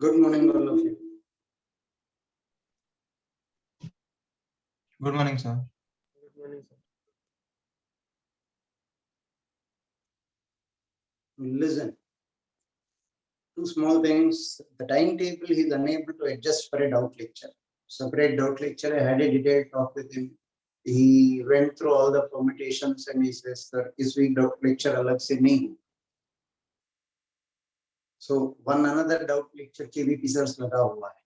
Good morning, all of you. Good morning, sir. Good morning, sir. Listen, two small things. The timetable he is unable to adjust for a doubt lecture. Separate doubt lecture. I had a detailed talk with him. He went through all the permutations and he says, "Sir, this week doubt lecture alag se nahi ho." So one another doubt lecture KVP sirs लगा हुआ है.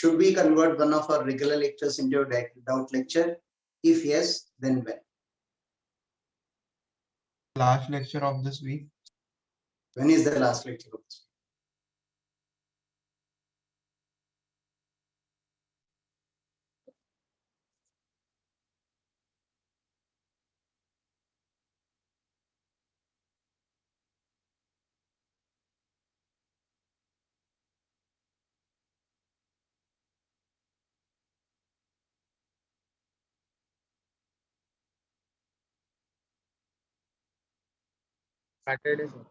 Should we convert one of our regular lectures into a doubt lecture? If yes, then when? Last lecture of this week. When is the last lecture of this week? Saturday, sir.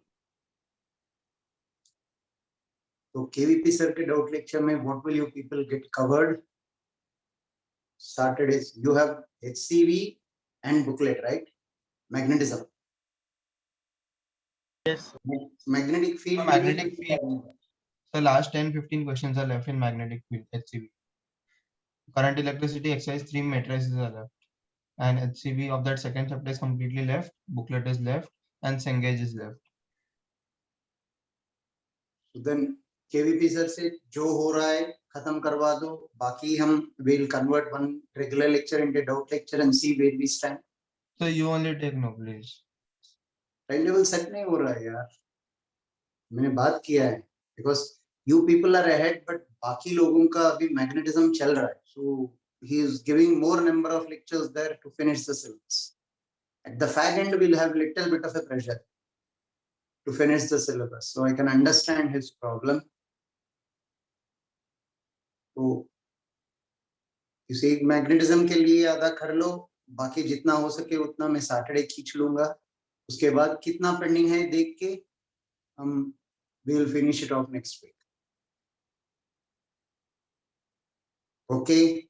तो KVP sir के doubt lecture में what will you people get covered? Saturdays you have HCV and booklet, right? Magnetism. Yes, sir. Magnetic field. Magnetic field. So last 10-15 questions are left in magnetic field HCV. Current electricity exercise 3 matrices are left. And HCV of that second chapter is completely left. Booklet is left and Cengage is left. So then KVP sir से जो हो रहा है खत्म करवा दो. बाकी हम will convert one regular lecture into doubt lecture and see where we stand. So you only take no, please. Timetable set नहीं हो रहा है यार. मैंने बात किया है because you people are ahead but बाकी लोगों का अभी magnetism चल रहा है. So he is giving more number of lectures there to finish the syllabus. At the fag end, we'll have little bit of a pressure to finish the syllabus. So I can understand his problem. So you see, magnetism के लिए आधा कर लो, बाकी जितना हो सके उतना मैं सैटरडे खींच लूंगा. उसके बाद कितना पेंडिंग है देख के हम we'll finish it off next week. Okay.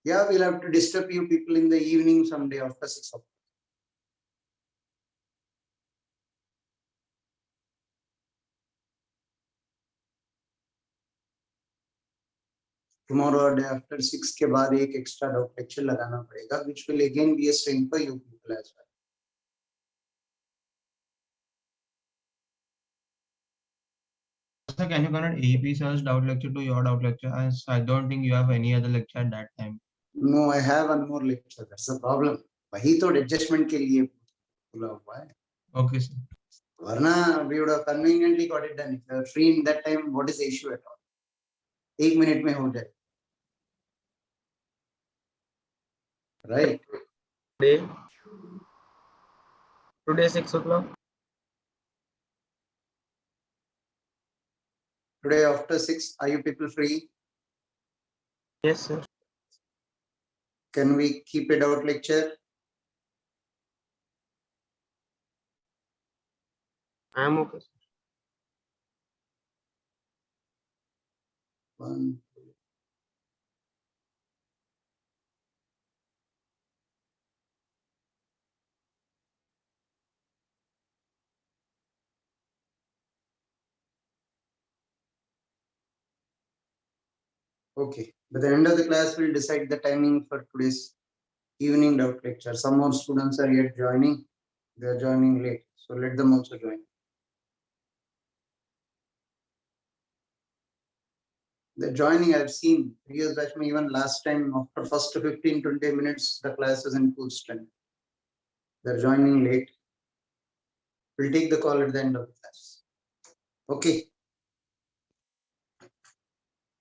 Yeah, we'll have to disturb you people in the evening someday after 6 o'clock. Tomorrow or day after 6 के बाद एक extra doubt lecture लगाना पड़ेगा, which will again be a strain for you people as well. So can you connect AEP sir's doubt lecture to your doubt lecture? As I don't think you have any other lecture at that time. No, I have one more lecture. That's the problem. वही तो adjustment के लिए बोला हुआ है. Okay, sir. वरना we would have conveniently got it done. If you are free in that time, what is the issue at all? 1 minute में हो जाए. Right. Today 6 o'clock. Today after 6, are you people free? Yes, sir. Can we keep it out lecture? I am okay, sir. One. Okay. By the end of the class, we'll decide the timing for today's evening doubt lecture. Some more students are yet joining. They are joining late. So let them also join. They're joining, I've seen previous batch, even last time after first 15-20 minutes, the class is in full strength. They're joining late. We'll take the call at the end of the class. Okay.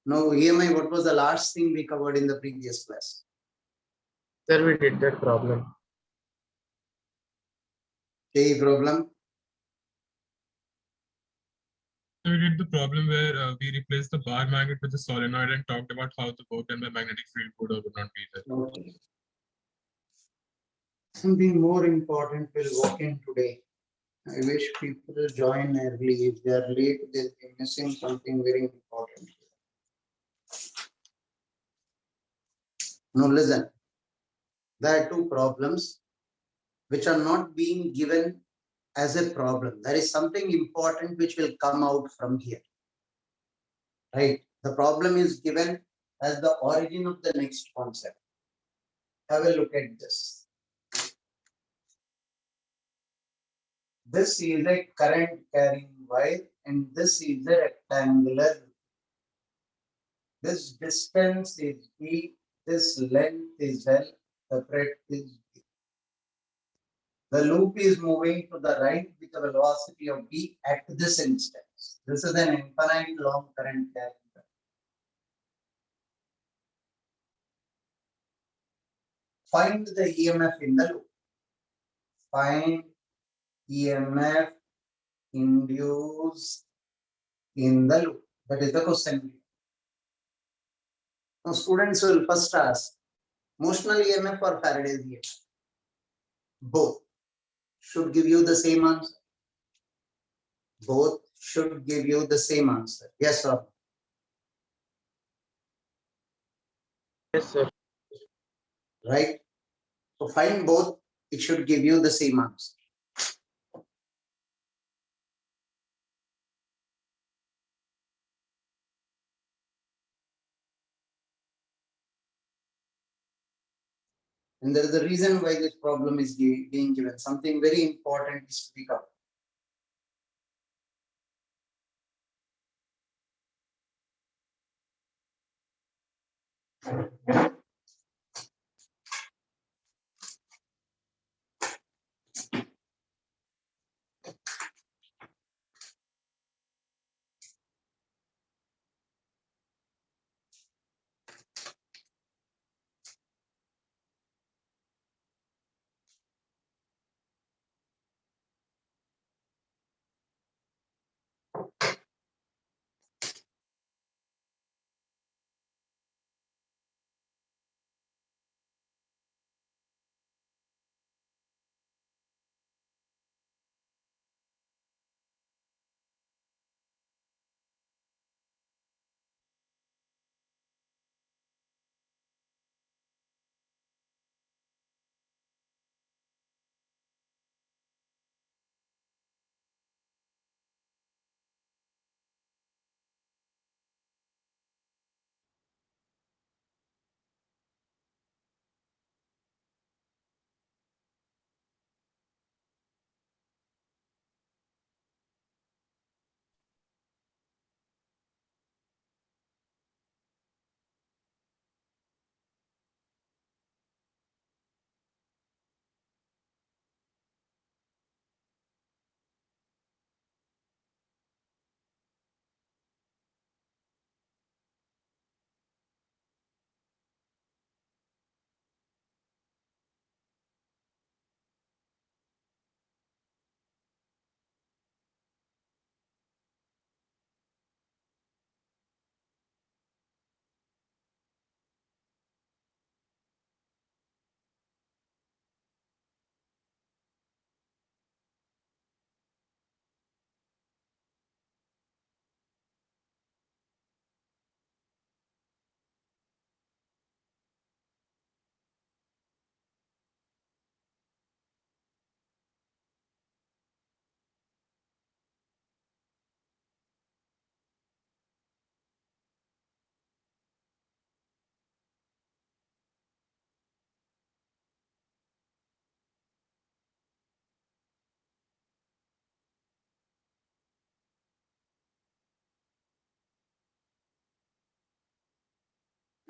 Now, EMI, what was the last thing we covered in the previous class? Sir, we did that problem. Okay, problem. So we did the problem where we replaced the bar magnet with the solenoid and talked about how the work done by magnetic field would or would not be there. Okay. Something more important will walk in today. I wish people join early. If they are late, they'll be missing something very important. Now listen, there are two problems which are not being given as a problem. There is something important which will come out from here. Right? The problem is given as the origin of the next concept. Have a look at this. This is a current carrying wire and this is a rectangular. This distance is B, this length is L, the breadth is B. The loop is moving to the right with a velocity of B at this instance. This is an infinite long current carrying wire. Find the EMF in the loop. Find EMF induced in the loop. That is the question. Now students will first ask, motional EMF or Faraday's EMF? Both should give you the same answer. Both should give you the same answer. Yes sir. Yes, sir. Right? So find both, it should give you the same answer. And there is a reason why this problem is being given. Something very important is to pick up.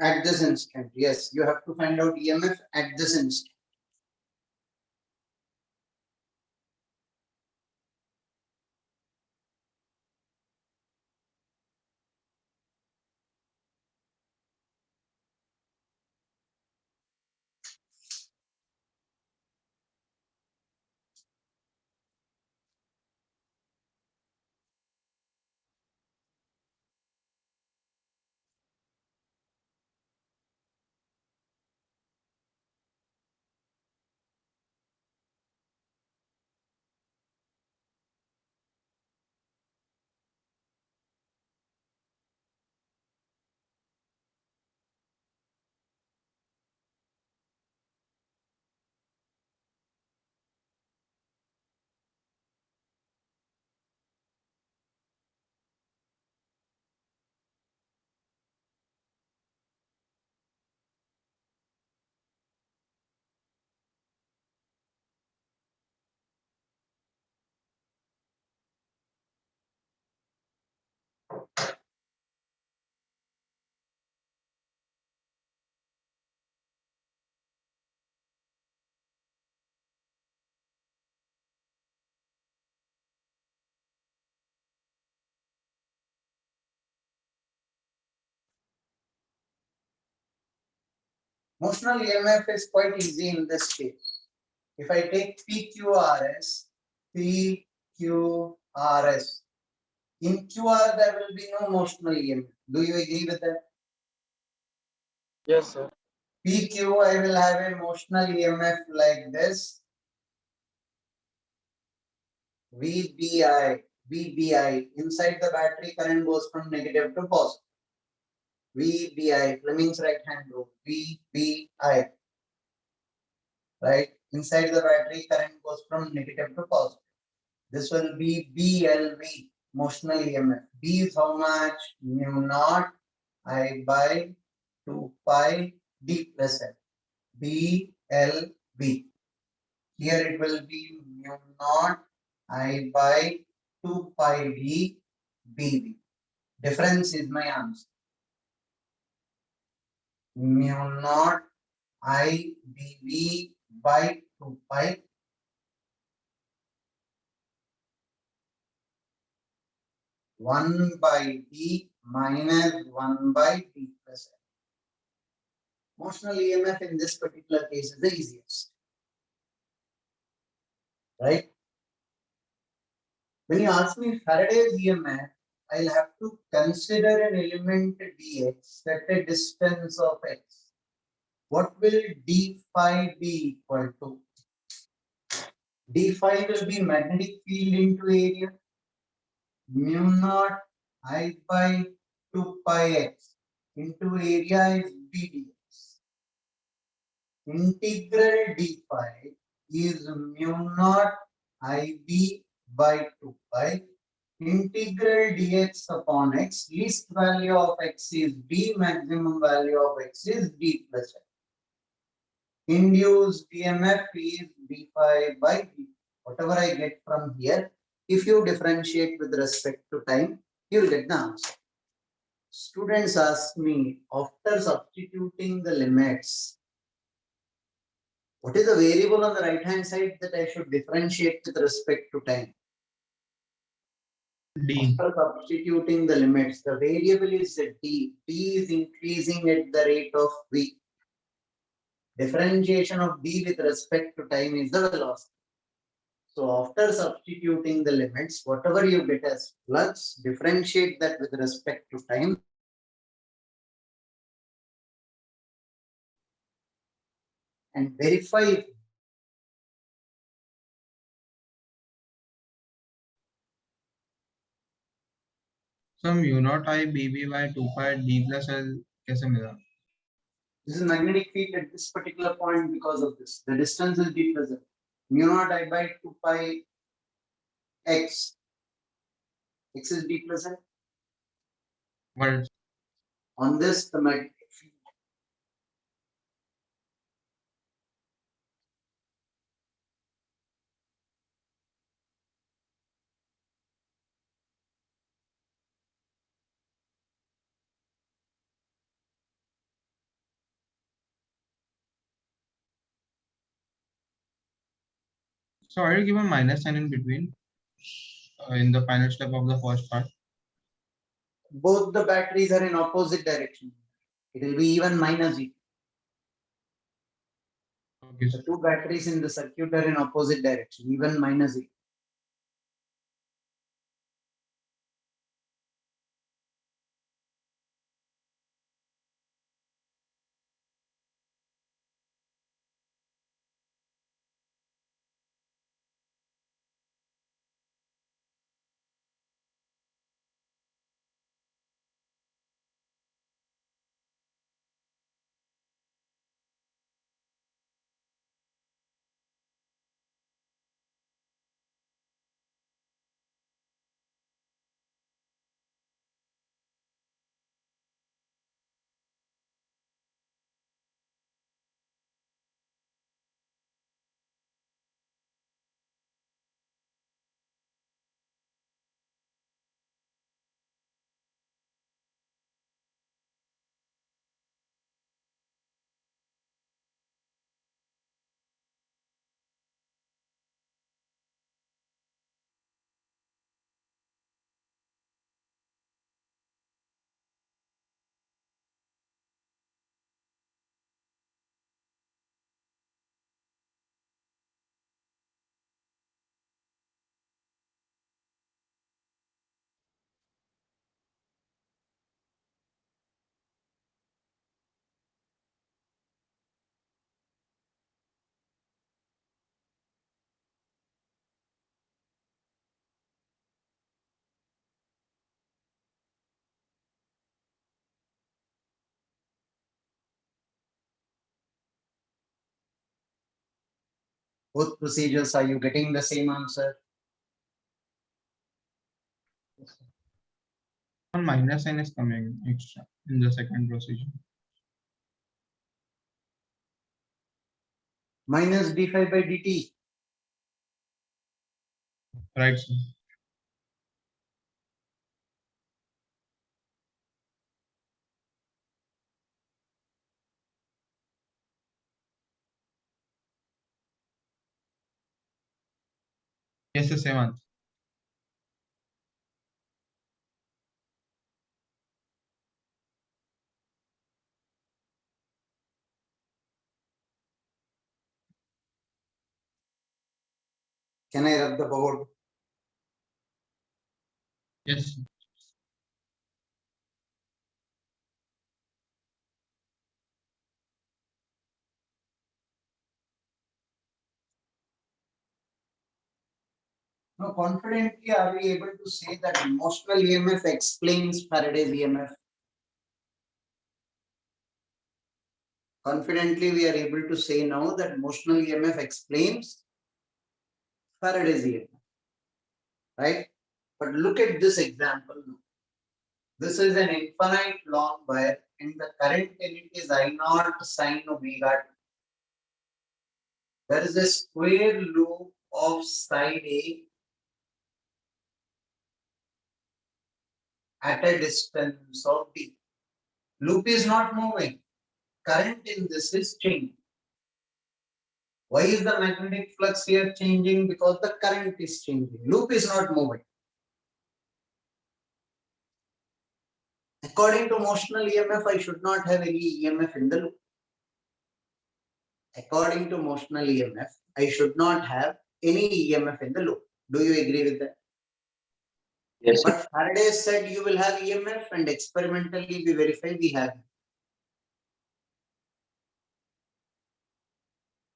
At this instant, yes, you have to find out EMF at this instant. Motional EMF is quite easy in this case. If I take PQRS, in QR there will be no motional EMF. Do you agree with that? Yes, sir. PQ, I will have a motional EMF like this. VBI. Inside the battery, current goes from negative to positive. VBI, Fleming's right hand rule. VBI. Right? Inside the battery, current goes from negative to positive. This will be BLV, motional EMF. B is how much? Mu naught I by 2 pi D plus L. BLV. Here it will be mu naught I by 2 pi D BV. Difference is my answer. Mu naught I BV by 2 pi 1 by D minus 1 by D plus L. Motional EMF in this particular case is the easiest. Right? When you ask me Faraday's EMF, I'll have to consider an element dx at a distance of x. What will d phi be equal to? D phi will be magnetic field into area. Mu naught I by 2 pi x into area is b dx. Integral d phi is mu naught IB by 2 pi. Integral dx upon x, least value of x is b, maximum value of x is b plus x. Induced EMF is d phi by d. Whatever I get from here, if you differentiate with respect to time, you'll get the answer. Students ask me, after substituting the limits, what is the variable on the right hand side that I should differentiate with respect to time? D. After substituting the limits, the variable is d. D is increasing at the rate of v. Differentiation of d with respect to time is the velocity. So after substituting the limits, whatever you get as flux, differentiate that with respect to time. And verify. So mu naught I BB by 2 pi D plus L कैसे मिला? This is magnetic field at this particular point because of this. The distance is d plus L. Mu naught I by 2 pi x. X is d plus L. What? On this, the magnetic field. So I will give a minus sign in between in the final step of the first part. Both the batteries are in opposite direction. It will be even minus E. Okay. The two batteries in the circuit are in opposite direction, even minus E. Both procedures, are you getting the same answer? One minus sign is coming extra in the second procedure. Minus d5 by dt. Right, sir. Yes, the same answer. Can I rub the board? Yes. Now, confidently, are we able to say that motional EMF explains Faraday's EMF? Confidently, we are able to say now that motional EMF explains Faraday's EMF, right? But look at this example now. This is an infinite long wire and the current in it is I naught sine omega t. There is a square loop of side A at a distance of d. Loop is not moving. Current in this is changing. Why is the magnetic flux here changing? Because the current is changing. Loop is not moving. According to motional EMF, I should not have any EMF in the loop. According to motional EMF, I should not have any EMF in the loop. Do you agree with that? Yes, sir. But Faraday said you will have EMF and experimentally we verify we have.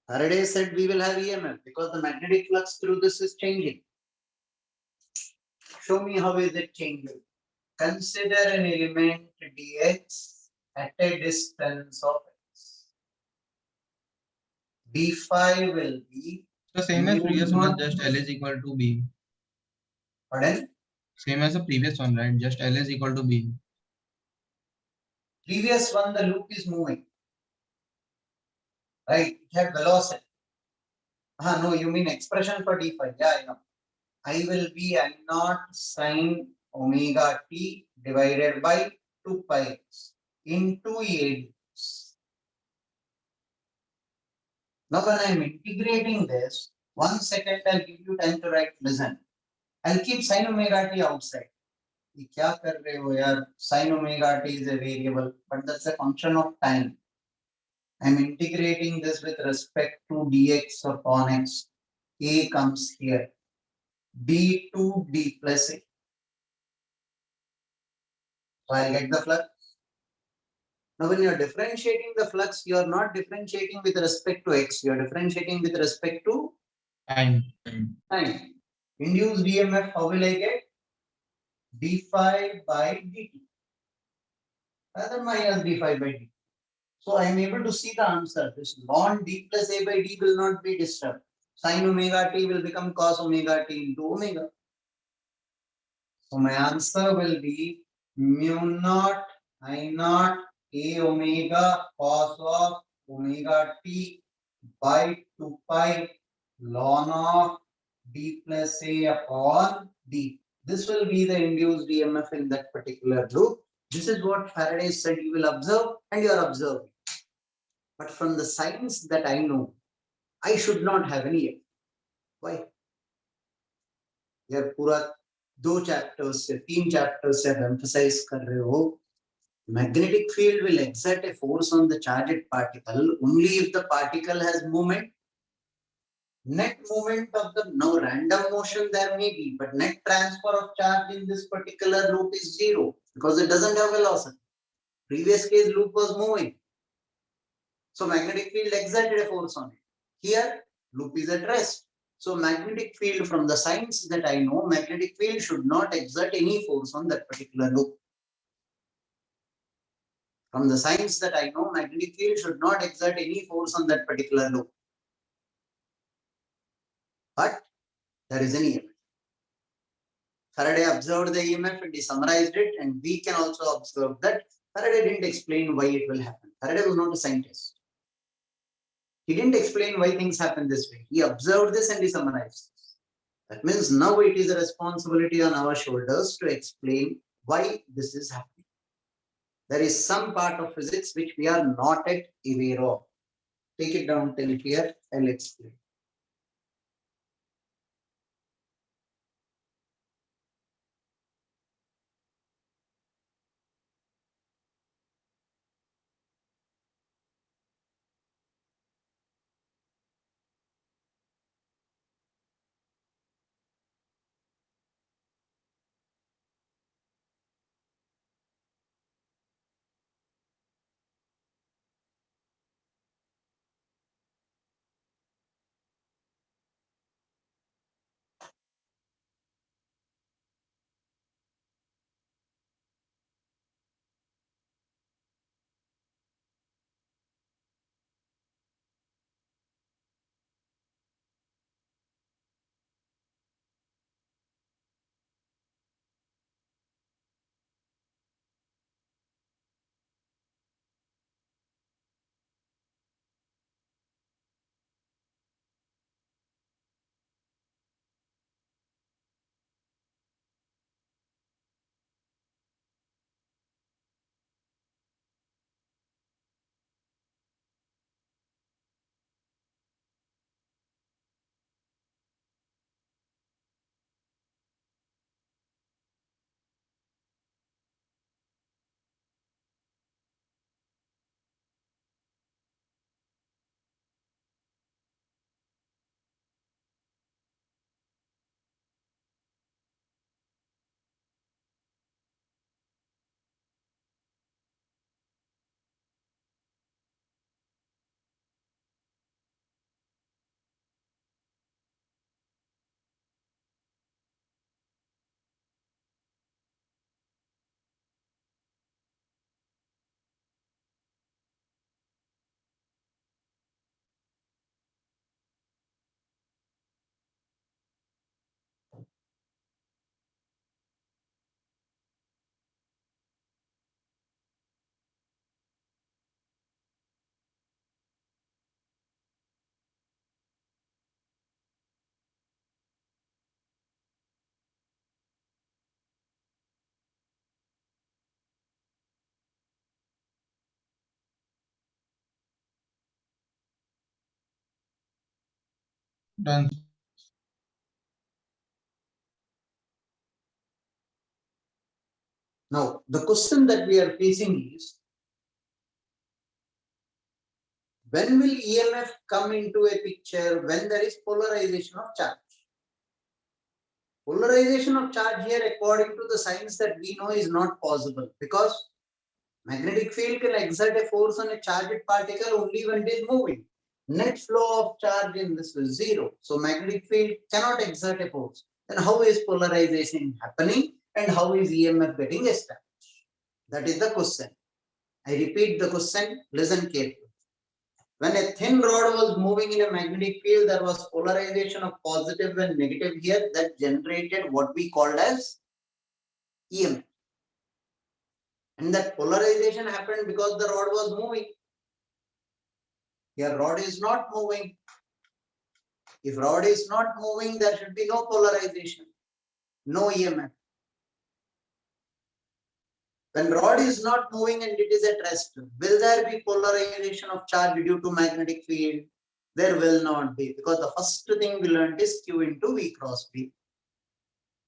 Faraday said we will have EMF because the magnetic flux through this is changing. Show me how is it changing. Consider an element dx at a distance of x. d5 will be So same as previous one, not- just L is equal to B. Pardon? Same as the previous one, right? Just L is equal to B. Previous one, the loop is moving. Right? It had velocity. No, you mean expression for d5. Yeah, I know. I will be I naught sine omega t divided by 2 pi into a. Now when I am integrating this, 1 second I'll give you time to write, listen. I'll keep sine omega t outside. ये क्या कर रहे हो यार? Sin omega t is a variable, but that's a function of time. I'm integrating this with respect to dx upon x. A comes here. d2 d plus a. So I'll get the flux. Now when you're differentiating the flux, you're not differentiating with respect to x. You're differentiating with respect to Time. time. Induced EMF, how will I get? d5 by dt. Rather minus d5 by dt. So I am able to see the answer. This ln d plus a by d will not be disturbed. Sin omega t will become cos omega t into omega. So my answer will be mu naught I naught a omega cos of omega t by 2 pi ln of d plus a upon d. This will be the induced EMF in that particular loop. This is what Faraday said you will observe and you are observing. But from the science that I know, I should not have any. Why? यार पूरा 2 chapters से 3 chapters से emphasize कर रहे हो. Magnetic field will exert a force on the charged particle only if the particle has movement. Net movement of the no random motion there may be, but net transfer of charge in this particular loop is 0 because it doesn't have velocity. Previous case loop was moving. So magnetic field exerted a force on it. Here loop is at rest. So magnetic field, from the science that I know, magnetic field should not exert any force on that particular loop. From the science that I know, magnetic field should not exert any force on that particular loop. there is an EMF. Faraday observed the EMF and he summarized it, and we can also observe that Faraday didn't explain why it will happen. Faraday was not a scientist. He didn't explain why things happen this way. He observed this and he summarized this. That means now it is a responsibility on our shoulders to explain why this is happening. There is some part of physics which we are not yet aware of. Take it down till here, I'll explain. Done. Now, the question that we are facing is, when will EMF come into a picture when there is polarization of charge? Polarization of charge here, according to the science that we know, is not possible because magnetic field can exert a force on a charged particle only when it is moving. Net flow of charge in this is zero. So magnetic field cannot exert a force. Then how is polarization happening and how is EMF getting established? That is the question. I repeat the question, listen carefully. When a thin rod was moving in a magnetic field, there was polarization of positive and negative here that generated what we called as EMF. And that polarization happened because the rod was moving. Here rod is not moving. If rod is not moving, there should be no polarization, no EMF. When rod is not moving and it is at rest, will there be polarization of charge due to magnetic field? There will not be, because the first thing we learned is Q into V cross B.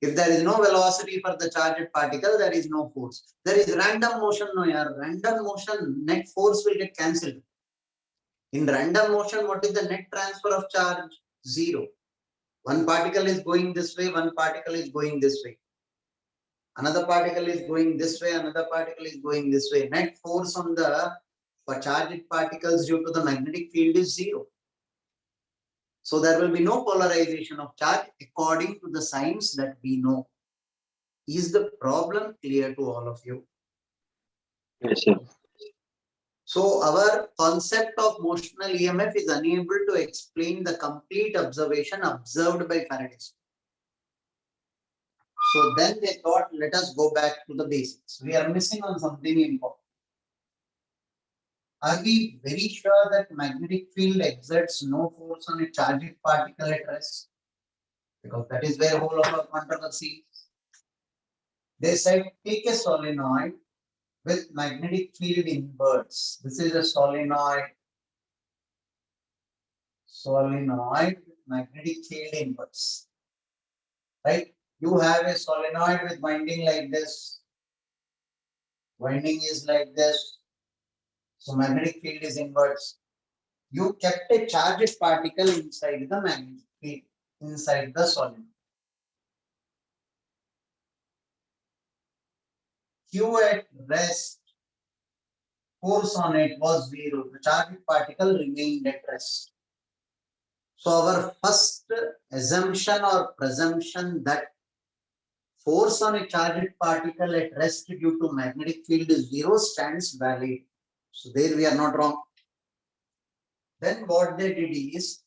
If there is no velocity for the charged particle, there is no force. There is random motion, no yaar. Random motion, net force will get cancelled. In random motion, what is the net transfer of charge? Zero. One particle is going this way, one particle is going this way. Another particle is going this way, another particle is going this way. Net force on the charged particles due to the magnetic field is zero. So there will be no polarization of charge according to the science that we know. Is the problem clear to all of you? Yes, sir. So our concept of motional EMF is unable to explain the complete observation observed by Faraday. So then they thought, let us go back to the basics. We are missing on something important. Are we very sure that magnetic field exerts no force on a charged particle at rest? Because that is where whole of our controversy is. They said, take a solenoid with magnetic field inverts. This is a solenoid with magnetic field inverts. Right? You have a solenoid with winding like this. Winding is like this. So magnetic field is inverts. You kept a charged particle inside the magnetic field, inside the solenoid. Q at rest, force on it was zero. The charged particle remained at rest. So our first assumption or presumption that force on a charged particle at rest due to magnetic field is zero stands valid. So there we are not wrong. Then what they did is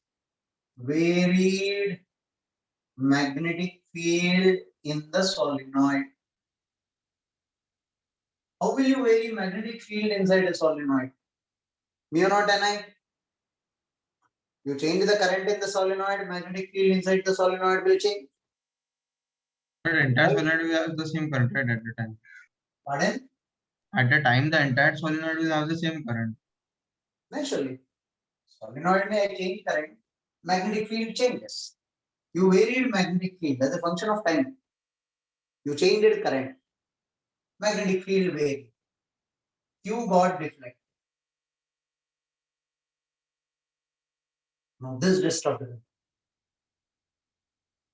varied magnetic field in the solenoid. How will you vary magnetic field inside a solenoid? Mu naught Ni. You change the current in the solenoid, magnetic field inside the solenoid will change. But entire solenoid will have the same current, right, at the time. Pardon? At the time, the entire solenoid will have the same current. Naturally. Solenoid may change current, magnetic field changes. You varied magnetic field as a function of time. You changed current. Magnetic field varied. Q got deflected. Now this disturbed.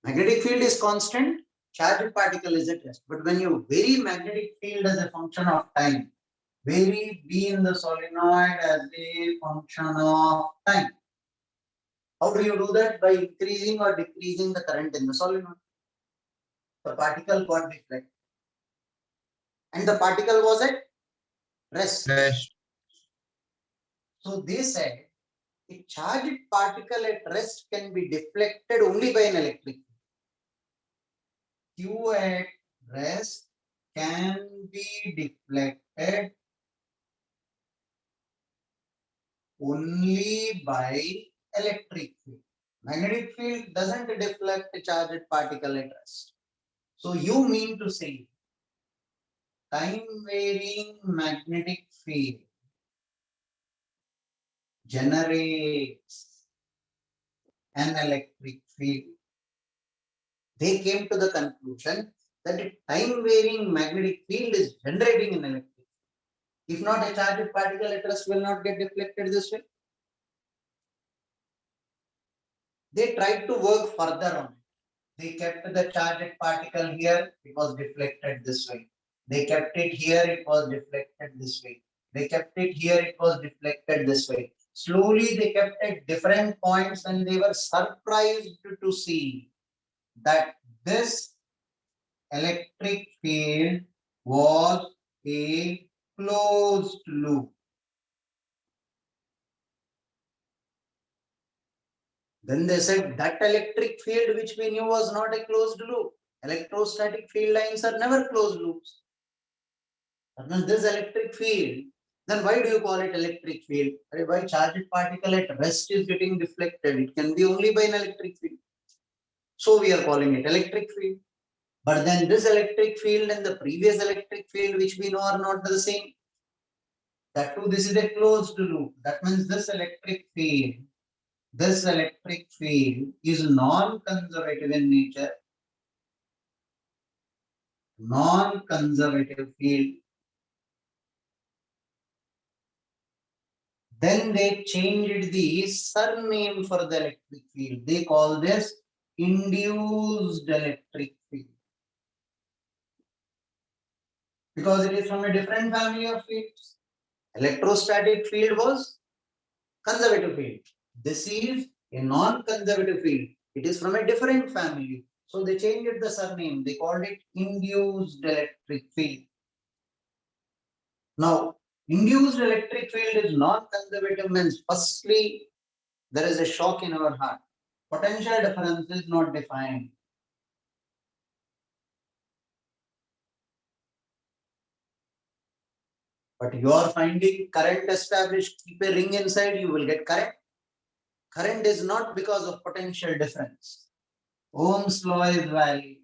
Magnetic field is constant, charged particle is at rest. But when you vary magnetic field as a function of time, vary B in the solenoid as a function of time. How do you do that? By increasing or decreasing the current in the solenoid. The particle got deflected. And the particle was at rest. So they said a charged particle at rest can be deflected only by an electric field. Q at rest can be deflected only by electric field. Magnetic field doesn't deflect a charged particle at rest. So you mean to say time varying magnetic field generates an electric field. They came to the conclusion that a time varying magnetic field is generating an electric field. If not, a charged particle at rest will not get deflected this way. They tried to work further on it. They kept the charged particle here, it was deflected this way. They kept it here, it was deflected this way. They kept it here, it was deflected this way. Slowly they kept at different points and they were surprised to see that this electric field was a closed loop. Then they said that electric field which we knew was not a closed loop. Electrostatic field lines are never closed loops. And this electric field, then why do you call it electric field? Why charged particle at rest is getting deflected? It can be only by an electric field. So we are calling it electric field. But then this electric field and the previous electric field which we know are not the same. That too, this is a closed loop. That means this electric field is non-conservative in nature. Non-conservative field. Then they changed the surname for the electric field. They call this induced electric field. Because it is from a different family of fields. Electrostatic field was conservative field. This is a non-conservative field. It is from a different family. So they changed the surname. They called it induced electric field. Now, induced electric field is non-conservative means firstly, there is a shock in our heart. Potential difference is not defined. But you are finding current established, keep a ring inside, you will get current. Current is not because of potential difference. Ohm's law is valid.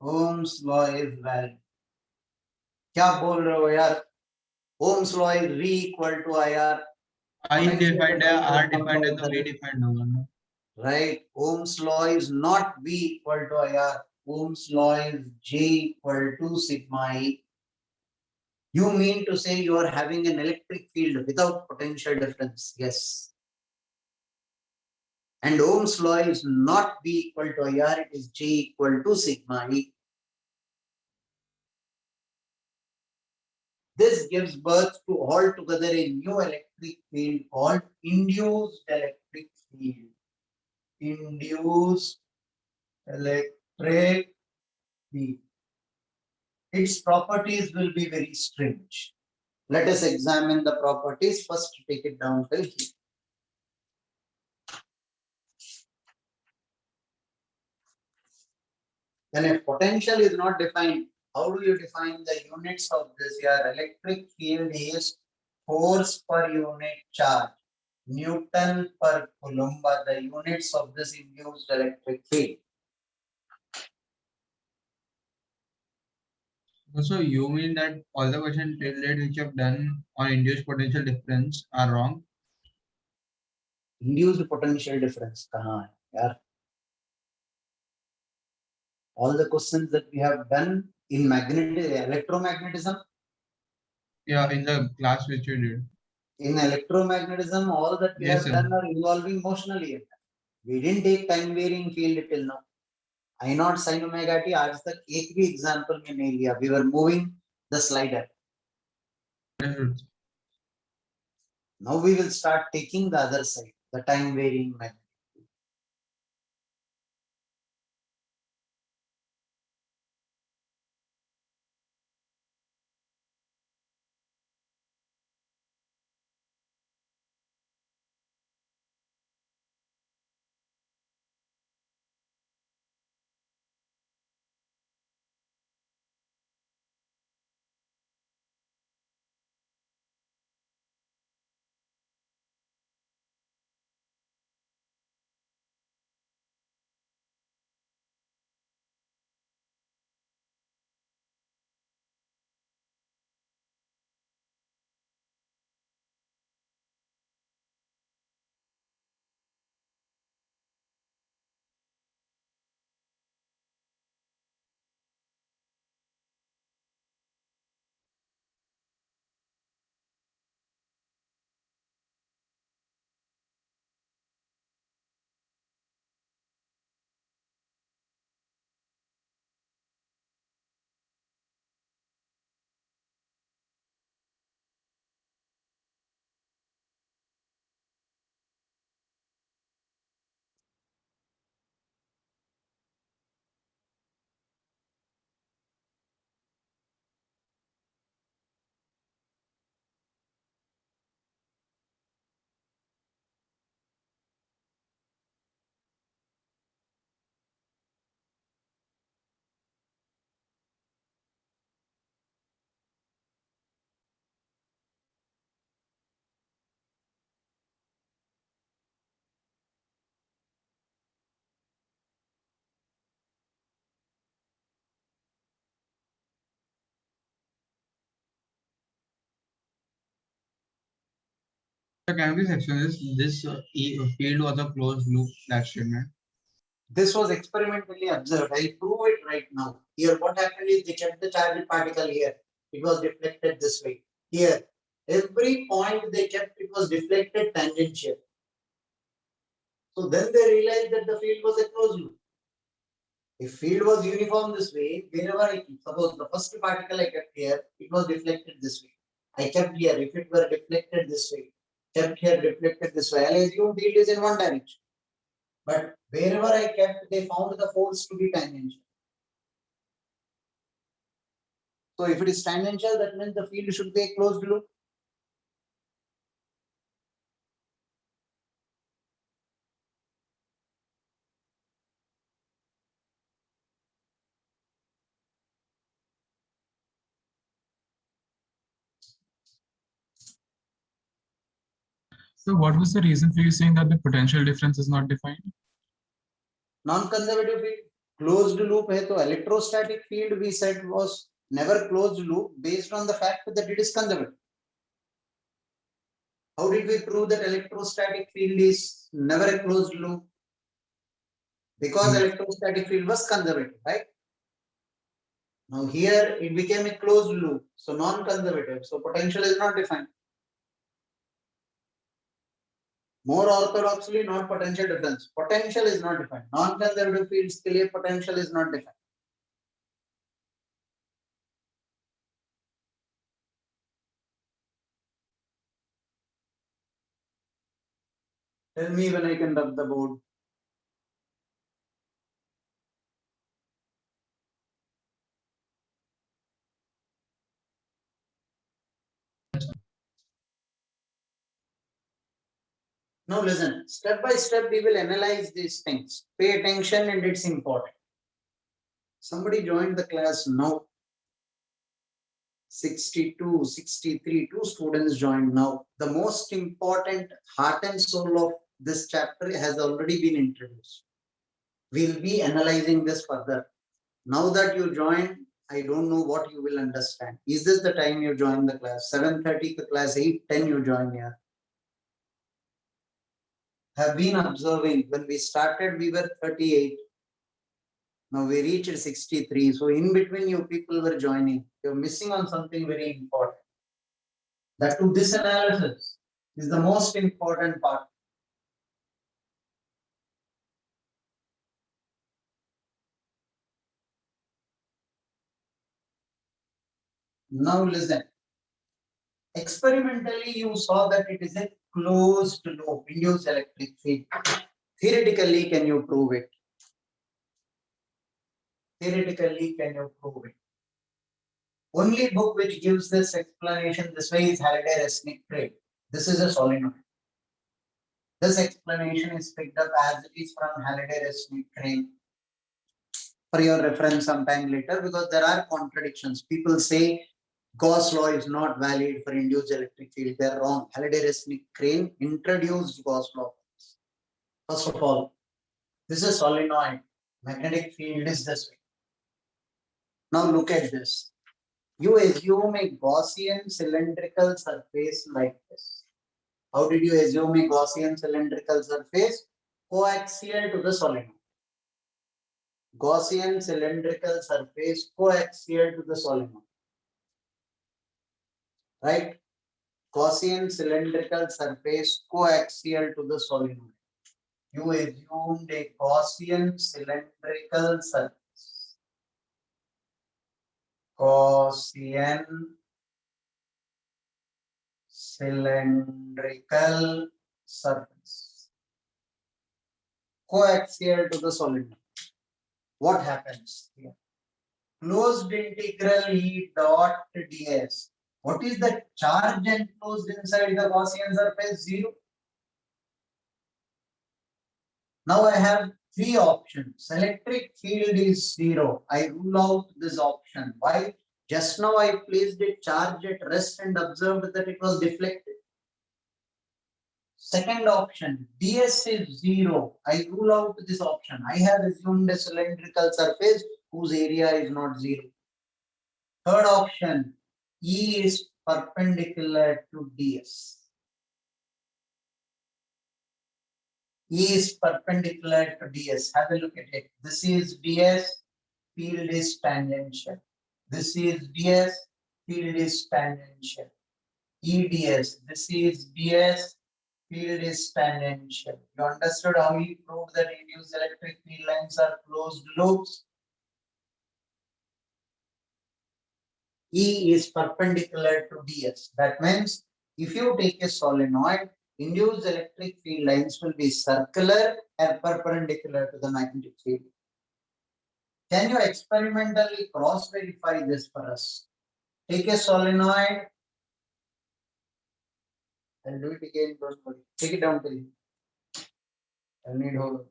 Ohm's law is valid. क्या बोल रहे हो यार? Ohm's law is V equal to IR. I Potential defined है, difference R is not defined है, तो V valid. defined होगा ना. Right? Ohm's law is not V equal to IR. Ohm's law is J equal to sigma E. You mean to say you are having an electric field without potential difference? Yes. And Ohm's law is not V equal to IR, it is J equal to sigma E. This gives birth to altogether a new electric field called induced electric field. Induced electric field. Its properties will be very strange. Let us examine the properties. First, take it down till here. Then if potential is not defined, how do you define the units of this here? Electric field is force per unit charge. Newton per coulomb are the units of this induced electric field. So you mean that all the questions till date which you have done on induced potential difference are wrong? Induced potential difference kahan hai yaar? All the questions that we have done in electromagnetism. Yeah, in the class which you did. In electromagnetism, all that we Yes, have sir. done are involving motionally. We didn't take time varying field till now. I naught sin omega t आज तक एक भी example में नहीं लिया. We were moving the slider. Understood. Now we will start taking the other side, the time varying magnet. So can we section this field was a closed loop that statement? This was experimentally observed. I prove it right now. Here, what happened is they kept the charged particle here. It was deflected this way. Here, every point they kept, it was deflected tangential. So then they realized that the field was a closed loop. If field was uniform this way, wherever I keep, suppose the first particle I kept here, it was deflected this way. I kept here, if it were deflected this way, kept here, deflected this way, I'll assume field is in one direction. But wherever I kept, they found the force to be tangential. So if it is tangential, that means the field should be a closed loop. So what was the reason for you saying that the potential difference is not defined? Non-conservative field, closed loop hai, to electrostatic field we said was never closed loop based on the fact that it is conservative. How did we prove that electrostatic field is never a closed loop? Because electrostatic field was conservative, right? Now here it became a closed loop, so non-conservative, so potential is not defined. More orthodoxly, not potential difference. Potential is not defined. Non-conservative fields के लिए potential is not defined. Tell me when I can rub the board. Now listen, step by step we will analyze these things. Pay attention and it's important. Somebody joined the class now. 62, 63, two students joined now. The most important heart and soul of this chapter has already been introduced. We'll be analyzing this further. Now that you joined, I don't know what you will understand. Is this the time you join the class? 7:30 the class, 8:10 you join here. Have been observing when we started, we were 38. Now we reached 63. So in between you people were joining. You're missing on something very important. That to this analysis is the most important part. Now listen. Experimentally, you saw that it is a closed loop, induced electric field. Theoretically, can you prove it? Theoretically, can you prove it? Only book which gives this explanation this way is Faraday Crate. This is a solenoid. This explanation is picked up as it is from Faraday Crate. For your reference sometime later, because there are contradictions. People say Gauss law is not valid for induced electric field. They're wrong. Faraday Crane introduced Gauss law. First of all, this is solenoid. Magnetic field is this way. Now look at this. You assume a Gaussian cylindrical surface like this. How did you assume a Gaussian cylindrical surface? Coaxial to the solenoid. Gaussian cylindrical surface coaxial to the solenoid. Right? Gaussian cylindrical surface coaxial to the solenoid. You assumed a Gaussian cylindrical surface. Gaussian cylindrical surface coaxial to the solenoid. What happens here? Closed integral E dot ds. What is the charge enclosed inside the Gaussian surface? 0. Now I have three options. Electric field is 0. I rule out this option. Why? Just now I placed a charge at rest and observed that it was deflected. Second option, ds is 0. I rule out this option. I have assumed a cylindrical surface whose area is not 0. Third option, E is perpendicular to ds. E is perpendicular to ds. Have a look at it. This is ds, field is tangential. This is ds, field is tangential. EDS, this is ds, field is tangential. You understood how he proved that induced electric field lines are closed loops? E is perpendicular to ds. That means if you take a solenoid, induced electric field lines will be circular and perpendicular to the magnetic field. Can you experimentally cross-verify this for us? Take a solenoid. I'll do it again, don't worry. Take it down till you. I need hold.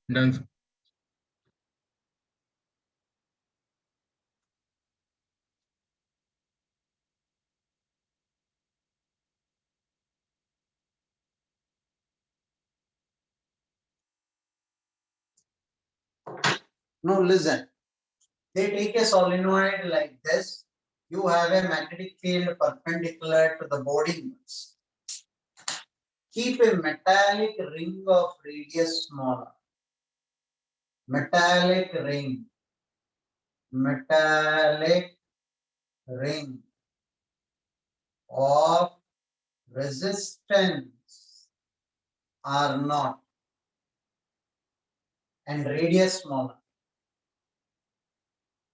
Done, sir. Now listen, they take a solenoid like this. You have a magnetic field perpendicular to the body. Keep a metallic ring of radius smaller. Metallic ring of resistance R naught and radius smaller.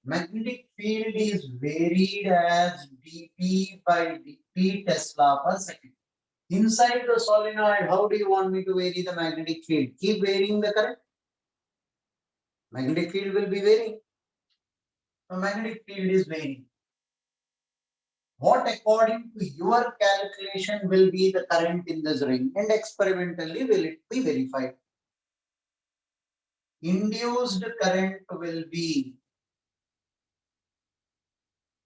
Magnetic field is varied as dP by dt Tesla per second. Inside the solenoid, how do you want me to vary the magnetic field? Keep varying the current. Magnetic field will be varying. The magnetic field is varying. What according to your calculation will be the current in this ring, and experimentally will it be verified? Induced current will be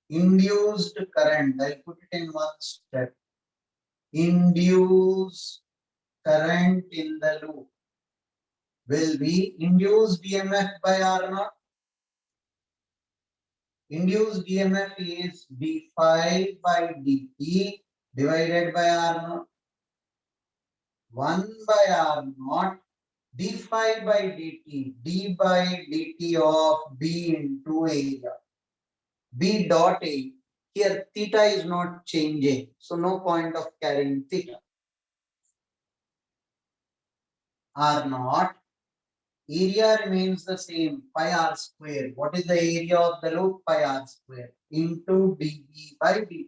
induced current. I'll put it in one step. Induced current in the loop will be induced EMF by R naught. Induced EMF is d phi by dt divided by R naught. 1 by R naught d phi by dt, d by dt of B into area. B dot A. Here theta is not changing, so no point of carrying theta. R naught, area remains the same, pi r square. What is the area of the loop? Pi r square into dB by dt.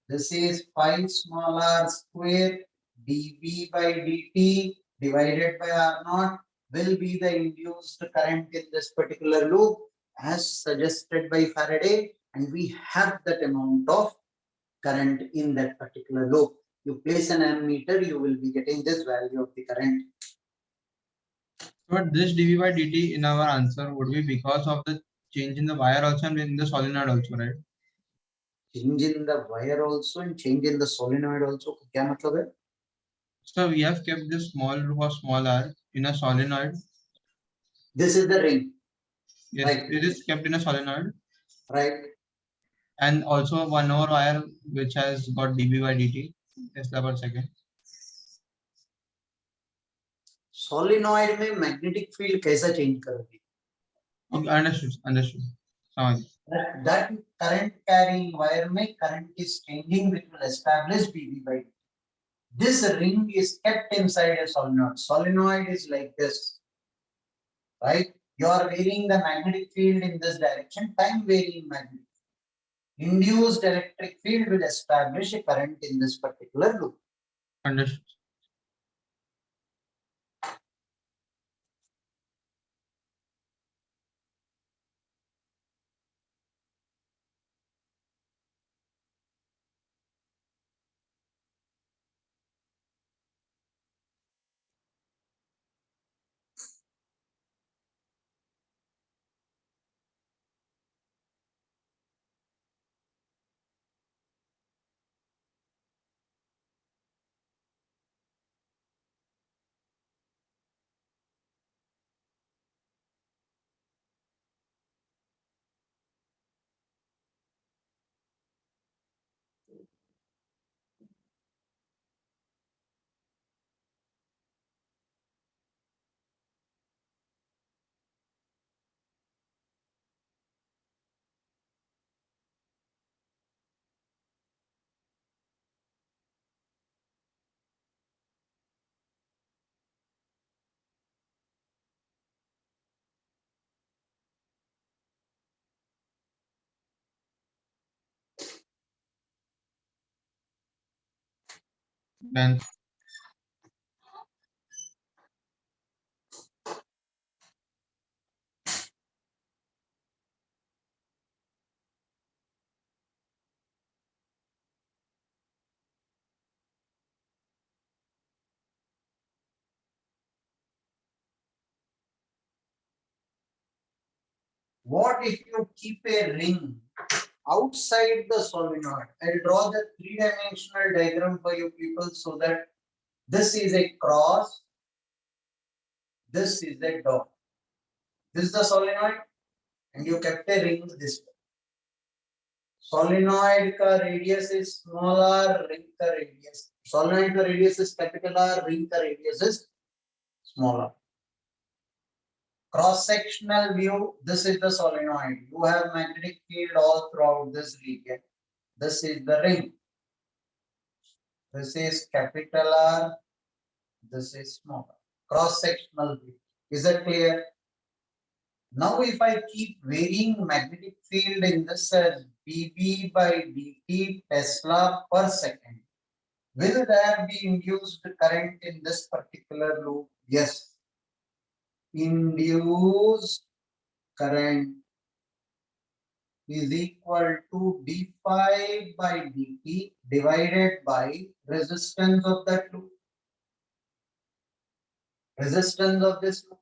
This is pi small r square dB by dt divided by R naught will be the induced current in this particular loop as suggested by Faraday, and we have that amount of current in that particular loop. You place an ammeter, you will be getting this value of the current. But this dV by dt in our answer would be because of the change in the wire also and in the solenoid also, right? Change in the wire also and change in the solenoid also. क्या मतलब है? So we have kept this small loop of small r in a solenoid. This is the ring. Yes, Right. it is kept in a solenoid. Right. And also 1 over wire which has got dB by dt Tesla per second. Solenoid में magnetic field कैसा change करोगे? Okay, understood. That current carrying wire में current is changing, which will establish dB by dt. This ring is kept inside a solenoid. Solenoid is like this, right? You are varying the magnetic field in this direction, time varying magnetic. Induced electric field will establish a current in this particular loop. Understood. Then What if you keep a ring outside the solenoid? I'll draw the three-dimensional diagram for you people so that this is a cross, this is a dot. This is the solenoid and you kept a ring this way. Solenoid का radius is smaller, ring का radius. Solenoid का radius is capital R, ring का radius is smaller. Cross-sectional view, this is the solenoid. You have magnetic field all throughout this region. This is the ring. This is capital R, this is smaller. Cross-sectional view. Is that clear? Now if I keep varying magnetic field in this as dB by dt Tesla per second, will there be induced current in this particular loop? Yes. Induced current is equal to d phi by dt divided by resistance of that loop. Resistance of this loop.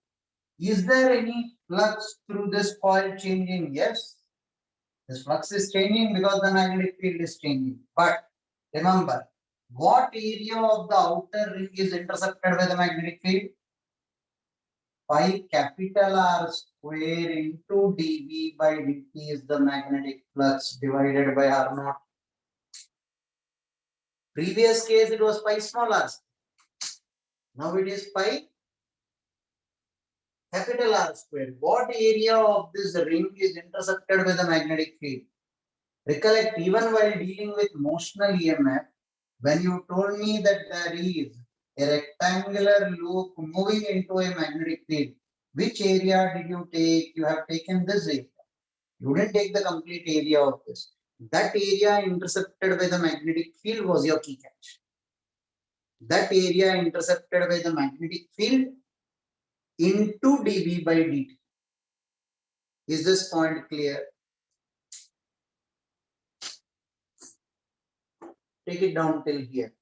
Is there any flux through this coil changing? Yes. This flux is changing because the magnetic field is changing. But remember, what area of the outer ring is intercepted by the magnetic field? Pi capital R square into dV by dt is the magnetic flux divided by R naught. Previous case it was pi small r. Now it is pi capital R square. What area of this ring is intercepted by the magnetic field? Recollect, even while dealing with motional EMF, when you told me that there is a rectangular loop moving into a magnetic field, which area did you take? You have taken this area. You didn't take the complete area of this. That area intercepted by the magnetic field was your key catch. That area intercepted by the magnetic field into dV by dt. Is this point clear? Take it down till here.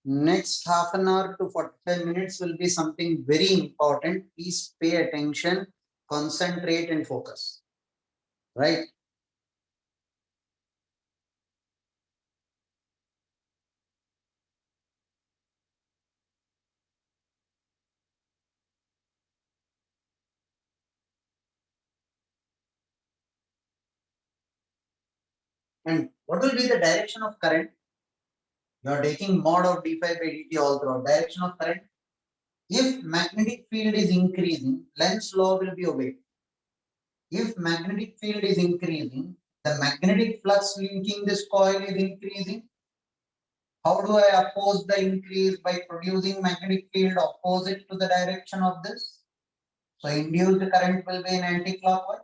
Next half an hour to 45 minutes will be something very important. Please pay attention, concentrate and focus. Right? And what will be the direction of current? You are taking mod of d phi by dt all throughout. Direction of current. If magnetic field is increasing, Lenz's law will be obeyed. If magnetic field is increasing, the magnetic flux linking this coil is increasing. How do I oppose the increase? By producing magnetic field opposite to the direction of this. So induced current will be in anti-clockwise.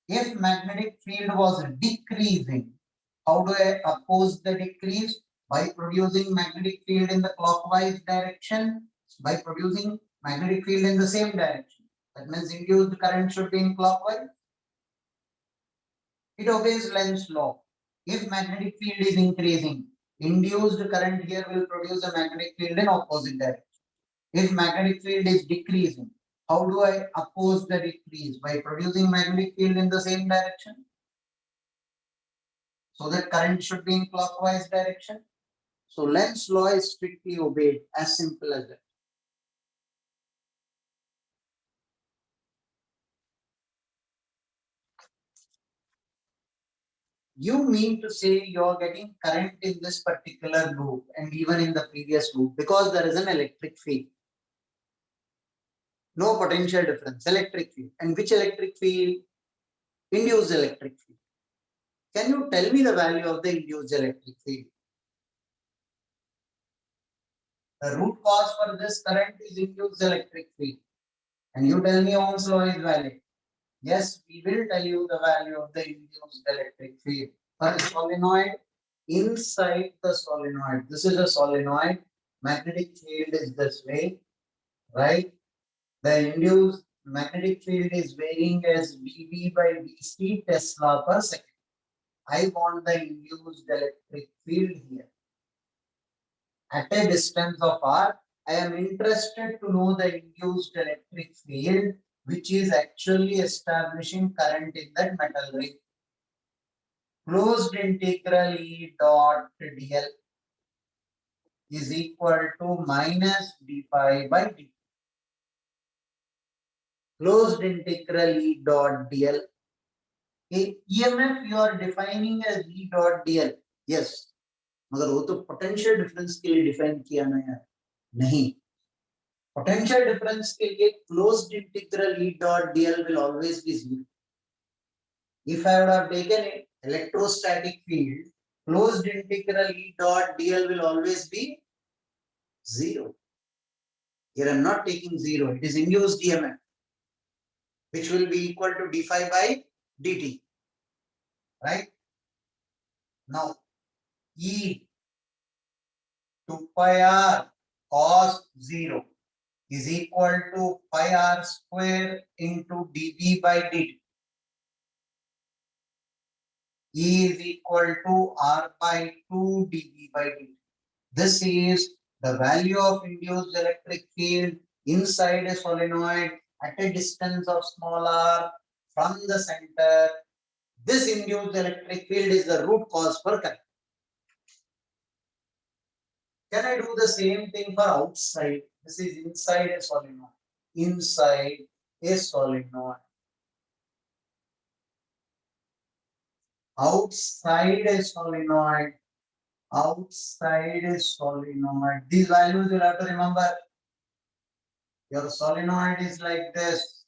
If magnetic field was decreasing, how do I oppose the decrease? By producing magnetic field in the clockwise direction, by producing magnetic field in the same direction. That means induced current should be in clockwise. It obeys Lenz's law. If magnetic field is increasing, induced current here will produce a magnetic field in opposite direction. If magnetic field is decreasing, how do I oppose the decrease? By producing magnetic field in the same direction. So that current should be in clockwise direction. So Lenz's law is strictly obeyed, as simple as that. You mean to say you're getting current in this particular loop and even in the previous loop because there is an electric field. No potential difference, electric field. And which electric field? Induced electric field. Can you tell me the value of the induced electric field? The root cause for this current is induced electric field. And you tell me Ohm's law is valid. Yes, we will tell you the value of the induced electric field. For a solenoid, inside the solenoid. This is a solenoid. Magnetic field is this way, right? The induced magnetic field is varying as dB by dC Tesla per second. I want the induced electric field here. At a distance of r, I am interested to know the induced electric field, which is actually establishing current in that metal ring. Closed integral E dot dl is equal to minus d phi by dt. Closed integral E dot dl. EMF you are defining as E dot dl. Yes. मगर वो तो potential difference के लिए define किया ना यार, नहीं. Potential difference के लिए closed integral E dot dl will always be 0. If I would have taken an electrostatic field, closed integral E dot dl will always be 0. Here I am not taking 0. It is induced EMF, which will be equal to d phi by dt. Right? Now, E 2 pi r cos 0 is equal to pi r square into dB by dt. E is equal to r by 2 dB by dt. This is the value of induced electric field inside a solenoid at a distance of small r from the center. This induced electric field is the root cause for current. Can I do the same thing for outside? This is inside a solenoid. Inside a solenoid. Outside a solenoid. Outside a solenoid. These values you'll have to remember. Your solenoid is like this.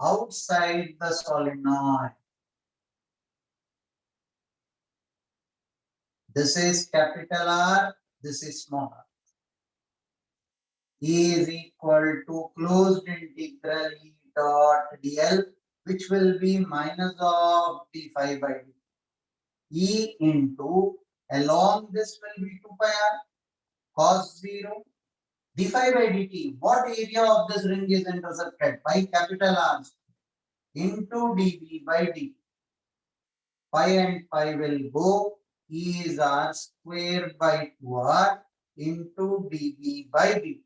Outside the solenoid. This is capital R, this is small r. E is equal to closed integral E dot dl, which will be minus of d phi by dt. E into along this will be 2 pi r cos 0 d phi by dt. What area of this ring is intercepted? By capital R into dB by dt. Pi and pi will go. E is r square by 2r into dB by dt.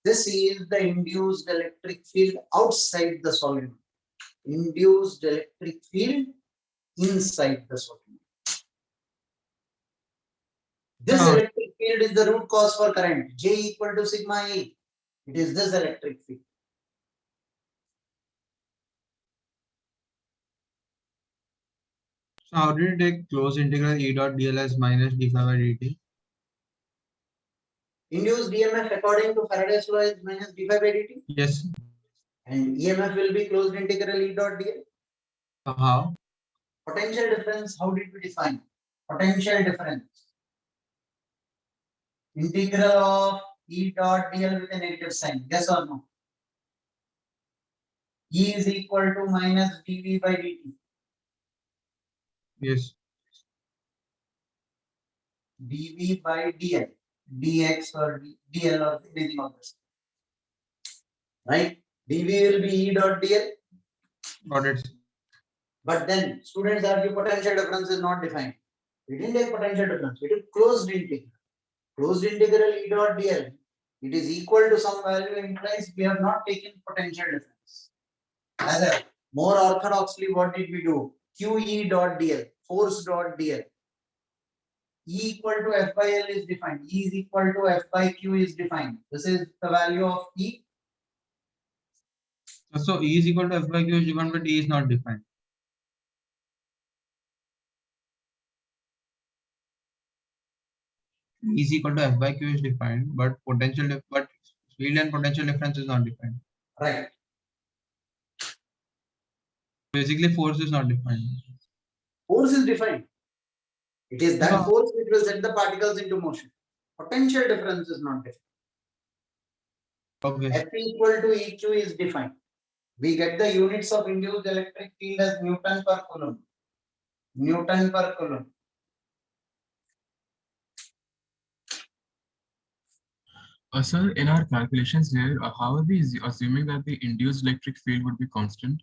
This is the induced electric field outside the solenoid. Induced electric field inside the solenoid. This electric field is the root cause for current. J equal to sigma E. It is this electric field. So how did you take closed integral E dot dl as minus d phi by dt? Induced EMF according to Faraday's law is minus d phi by dt. Yes. And EMF will be closed integral E dot dl. How? Potential difference, how did we define? Potential difference. Integral of E dot dl with a negative sign. Yes or no? E is equal to minus dV by dt. Yes. dV by dl. dx or dl or anything of this. Right? dV will be E dot dl. Got it. But then students argue potential difference is not defined. We didn't take potential difference. We took closed integral. Closed integral E dot dl. It is equal to some value implies we have not taken potential difference. Rather, more orthodoxly, what did we do? QE dot dl, force dot dl. E equal to F by L is defined. E is equal to F by Q is defined. This is the value of E. So E is equal to F by Q is defined, but E is not defined. E is equal to F by Q is defined, but field and potential difference is not defined. Right. Basically, force is not defined. Force is defined. It is that No. force which will set the particles into motion. Potential difference is not defined. Okay. F equal to EQ is defined. We get the units of induced electric field as Newton per coulomb. Newton per coulomb. Sir, in our calculations here, how are we assuming that the induced electric field would be constant?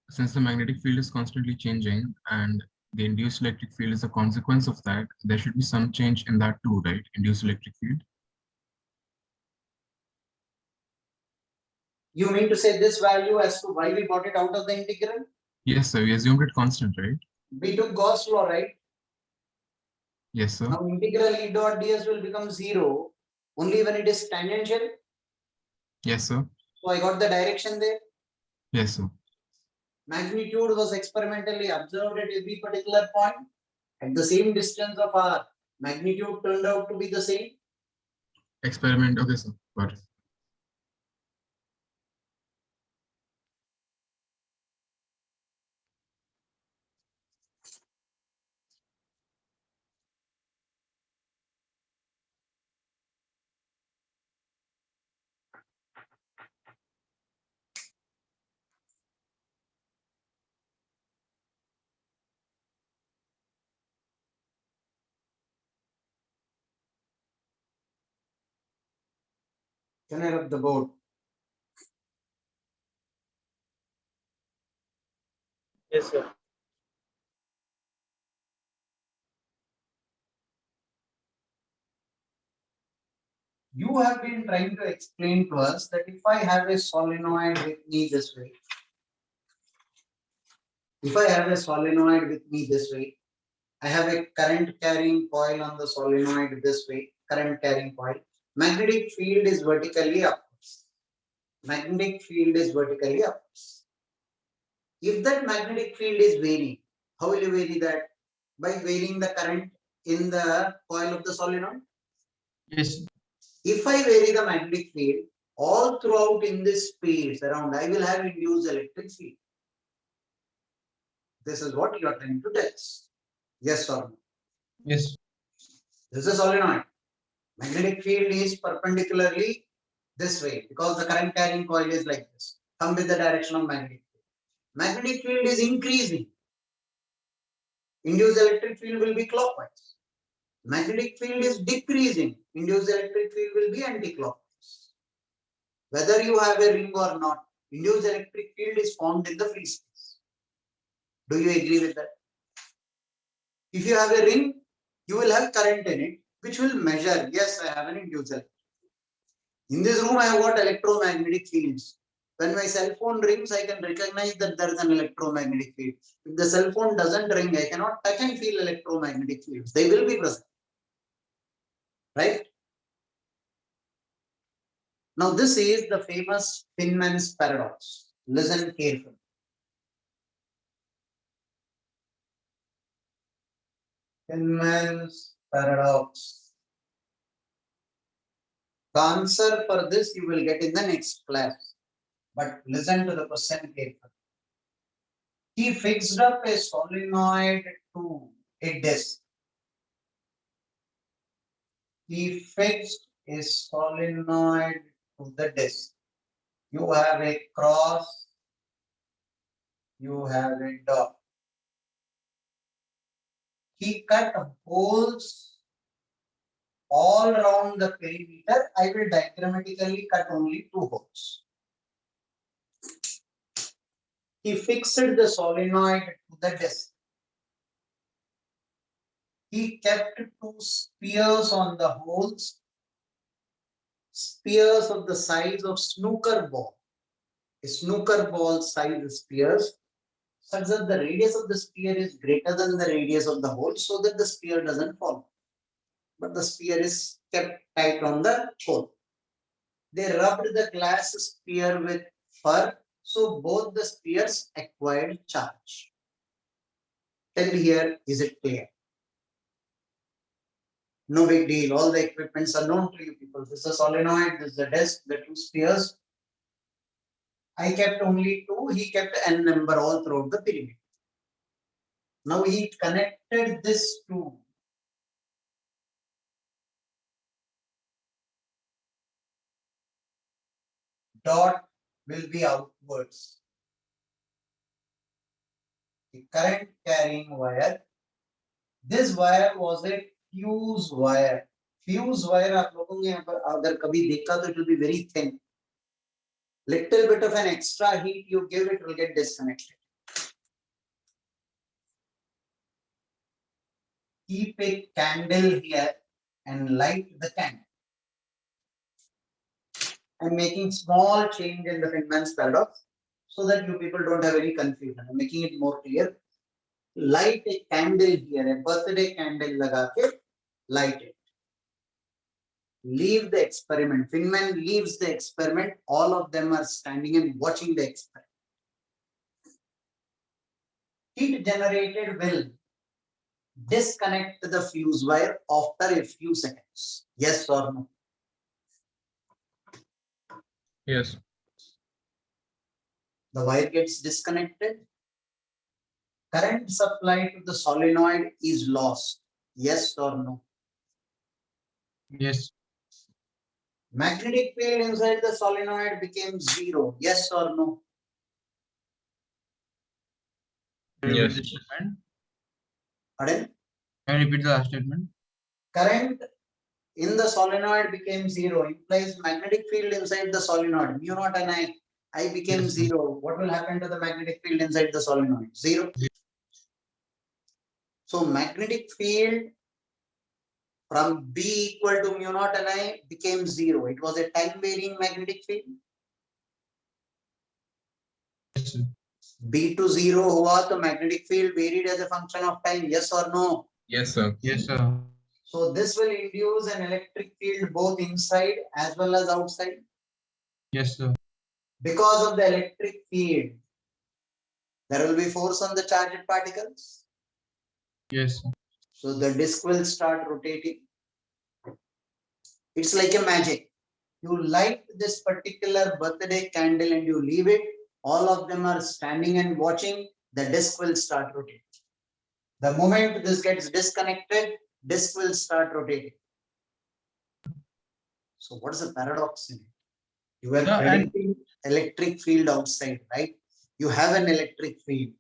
Since the magnetic field is constantly changing and the induced electric field is a consequence of that, there should be some change in that too, right? Induced electric field. You mean to say this value as to why we got it out of the integral? Yes, sir. We assumed it constant, right? We took Gauss law, right? Yes, sir. Now integral E dot ds will become 0 only when it is tangential. Yes, sir. So I got the direction there. Yes, sir. Magnitude was experimentally observed at every particular point. At the same distance of our magnitude turned out to be the same. Experiment. Okay, sir. Got it. Can I rub the board? Yes, sir. You have been trying to explain to us that if I have a solenoid with me this way, I have a current carrying coil on the solenoid this way, current carrying coil. Magnetic field is vertically upwards. Magnetic field is vertically upwards. If that magnetic field is varying, how will you vary that? By varying the current in the coil of the solenoid. Yes. If I vary the magnetic field all throughout in this space around, I will have induced electric field. This is what you are trying to test. Yes or no? Yes. This is a solenoid. Magnetic field is perpendicularly this way because the current carrying coil is like this. Come with the direction of magnetic field. Magnetic field is increasing. Induced electric field will be clockwise. Magnetic field is decreasing. Induced electric field will be anti-clockwise. Whether you have a ring or not, induced electric field is formed in the free space. Do you agree with that? If you have a ring, you will have current in it, which will measure, yes, I have an induced electric field. In this room, I have got electromagnetic fields. When my cell phone rings, I can recognize that there is an electromagnetic field. If the cell phone doesn't ring, I cannot touch and feel electromagnetic fields. They will be present. Right? Now, this is the famous Feynman's paradox. Listen carefully. Feynman's paradox. The answer for this you will get in the next class. But listen to the question carefully. He fixed up a solenoid to a disk. He fixed a solenoid to the disk. You have a cross, you have a dot. He cut holes all around the perimeter. I will diagrammatically cut only 2 holes. He fixed the solenoid to the disk. He kept 2 spheres on the holes, spheres of the size of snooker ball. A snooker ball size spheres, such that the radius of the sphere is greater than the radius of the hole, so that the sphere doesn't fall. But the sphere is kept tight on the hole. They rubbed the glass sphere with fur, so both the spheres acquired charge. Till here, is it clear? No big deal. All the equipments are known to you people. This is a solenoid, this is a disk, the 2 spheres. I kept only 2, he kept n number all throughout the perimeter. Now he connected this to dot will be outward. outwards. The current carrying wire. This wire was a fuse wire. Fuse wire आप लोगों ने अगर कभी देखा तो it will be very thin. Little bit of an extra heat you give, it will get disconnected. Keep a candle here and light the candle. I'm making small change in the Feynman's paradox so that you people don't have any confusion. I'm making it more clear. Light a candle here, a birthday candle laga ke light it. Leave the experiment. Feynman leaves the experiment. All of them are standing and watching the experiment. Heat generated will disconnect the fuse wire after a few seconds. Yes or no? Yes. The wire gets disconnected. Current supply to the solenoid is lost. Yes or no? Yes. Magnetic field inside the solenoid became zero. Yes or no? Yes. Repeat the statement. Pardon? Can you repeat the last statement? Current in the solenoid became zero. Implies magnetic field inside the solenoid. Mu naught and I became Yes. zero. What will happen to the magnetic field inside the solenoid? Zero. So magnetic field from B equal to mu naught and I became zero. It was a time varying magnetic field. Yes. B to zero हुआ तो magnetic field varied as a function of time. Yes or no? Yes, sir. Yes, sir. So this will induce an electric field both inside as well as outside. Yes, sir. Because of the electric field, there will be force on the charged particles. Yes, sir. So the disk will start rotating. It's like a magic. You light this particular birthday candle and you leave it. All of them are standing and watching. The disk will start rotating. The moment this gets disconnected, disk will start rotating. So what is the paradox in it? You are predicting electric field outside, right? You have an electric field.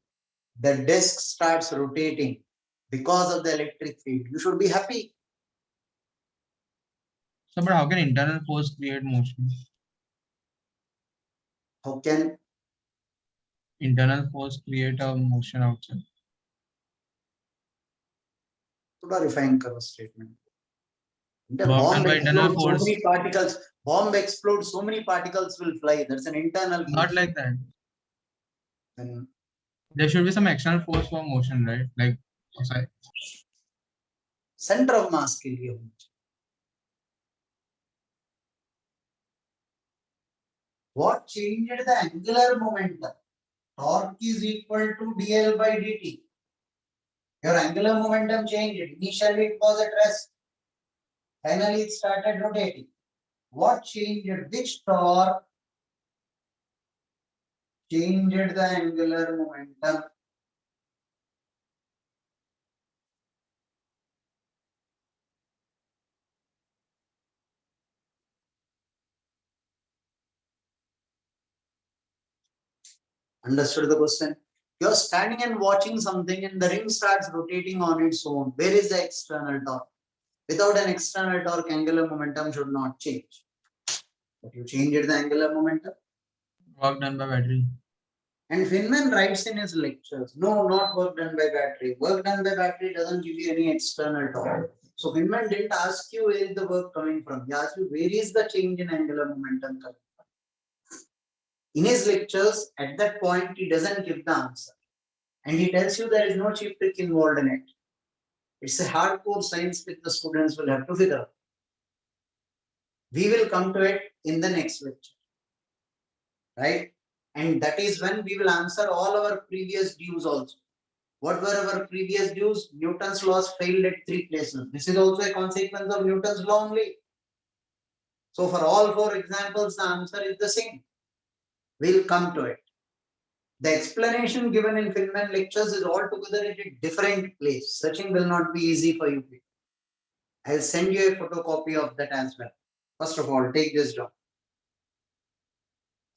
The disk starts rotating because of the electric field. You should be happy. So, but how can internal force create motion? How can Internal force create a motion outside? थोड़ा refine करो statement. The Work bomb done by internal explodes, so force. many particles. Bomb explodes, so many particles will fly. That's an internal force. Not like that. And There should be some external force for motion, right? Like outside. center of mass के लिए होना चाहिए. What changed the angular momentum? Torque is equal to dl by dt. Your angular momentum changed. Initially it was at rest. Finally it started rotating. What changed? Which torque changed the angular momentum? Understood the question? You're standing and watching something and the ring starts rotating on its own. Where is the external torque? Without an external torque, angular momentum should not change. But you changed the angular momentum. Work done by battery. And Feynman writes in his lectures, no, not work done by battery. Work done by battery doesn't give you any external torque. So Feynman didn't ask you where is the work coming from. He asked you where is the change in angular momentum coming from. In his lectures, at that point, he doesn't give the answer. And he tells you there is no cheap trick involved in it. It's a hardcore science which the students will have to figure out. We will come to it in the next lecture. Right? And that is when we will answer all our previous dues also. What were our previous dues? Newton's laws failed at 3 places. This is also a consequence of Newton's law only. So for all 4 examples, the answer is the same. We'll come to it. The explanation given in Feynman lectures is altogether at a different place. Searching will not be easy for you people. I'll send you a photocopy of that as well. First of all, take this down.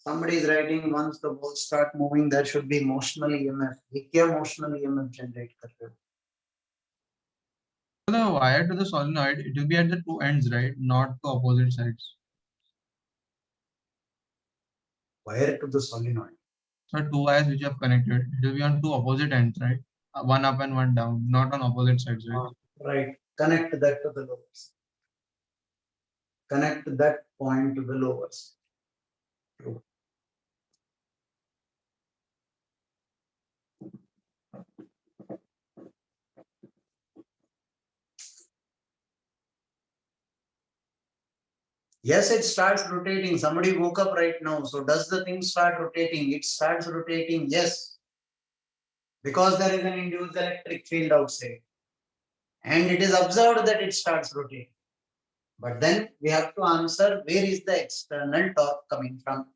Somebody is writing once the balls start moving, there should be motional EMF. ये क्या motional EMF generate कर रहे हो? The wire to the solenoid, it will be at the two ends, right? Not to opposite sides. Wire to the solenoid. So two wires which you have connected, it will be on two opposite ends, right? One up and one down, not on opposite sides, right? Right. Connect that to the lowers. Connect that point to the lowers. True. Yes, it starts rotating. Somebody woke up right now. So does the thing start rotating? It starts rotating. Yes. Because there is an induced electric field outside. And it is observed that it starts rotating. But then we have to answer where is the external torque coming from.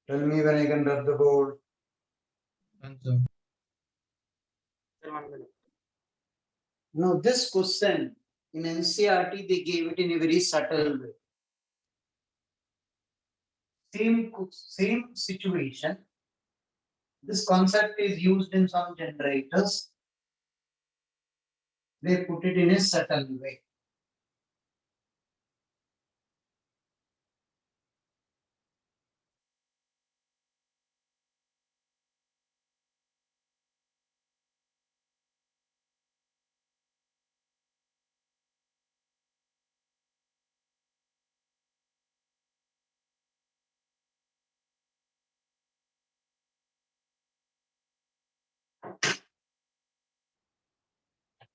Tell me when I can rub the board. Answer. No, this question in NCRT they gave it in a very subtle way. Same situation. This concept is used in some generators. They put it in a subtle way.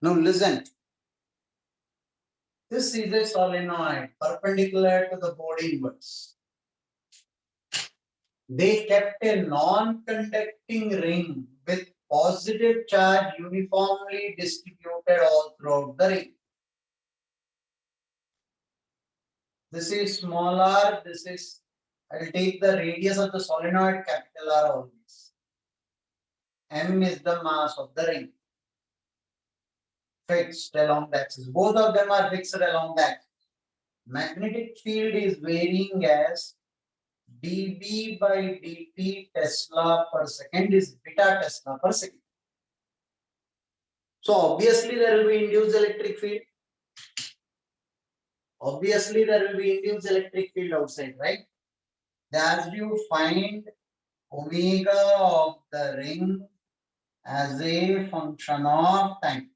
Now listen. This is a solenoid perpendicular to the body inwards. They kept a non-conducting ring with positive charge uniformly distributed all throughout the ring. This is small r, this is, I will take the radius of the solenoid, capital R always. M is the mass of the ring. Fixed along the axis. Both of them are fixed along the axis. Magnetic field is varying as dB by dt Tesla per second is beta Tesla per second. So obviously there will be induced electric field. Obviously there will be induced electric field outside, right? As you find omega of the ring as a function of time.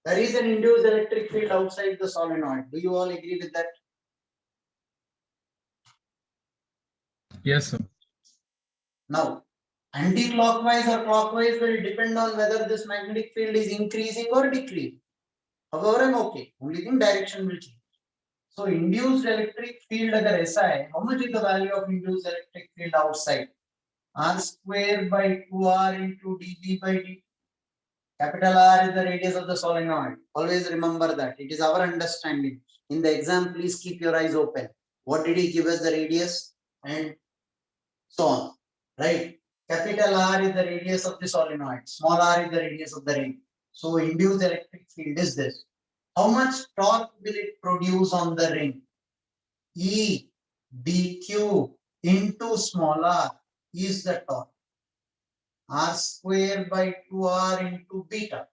There is an induced electric field outside the solenoid. Do you all agree with that? Yes, sir. Now, anti-clockwise or clockwise will depend on whether this magnetic field is increasing or decreasing. However, I'm okay. Only thing direction will change. So, induced electric field agar aisa hai, how much is the value of induced electric field outside? R square by 2r into dB by dt. Capital R is the radius of the solenoid. Always remember that. It is our understanding. In the exam, please keep your eyes open. What did he give us the radius? And so on. Right? Capital R is the radius of the solenoid. Small r is the radius of the ring. So induced electric field is this. How much torque will it produce on the ring? E dq into small r is the torque. R square by 2r into beta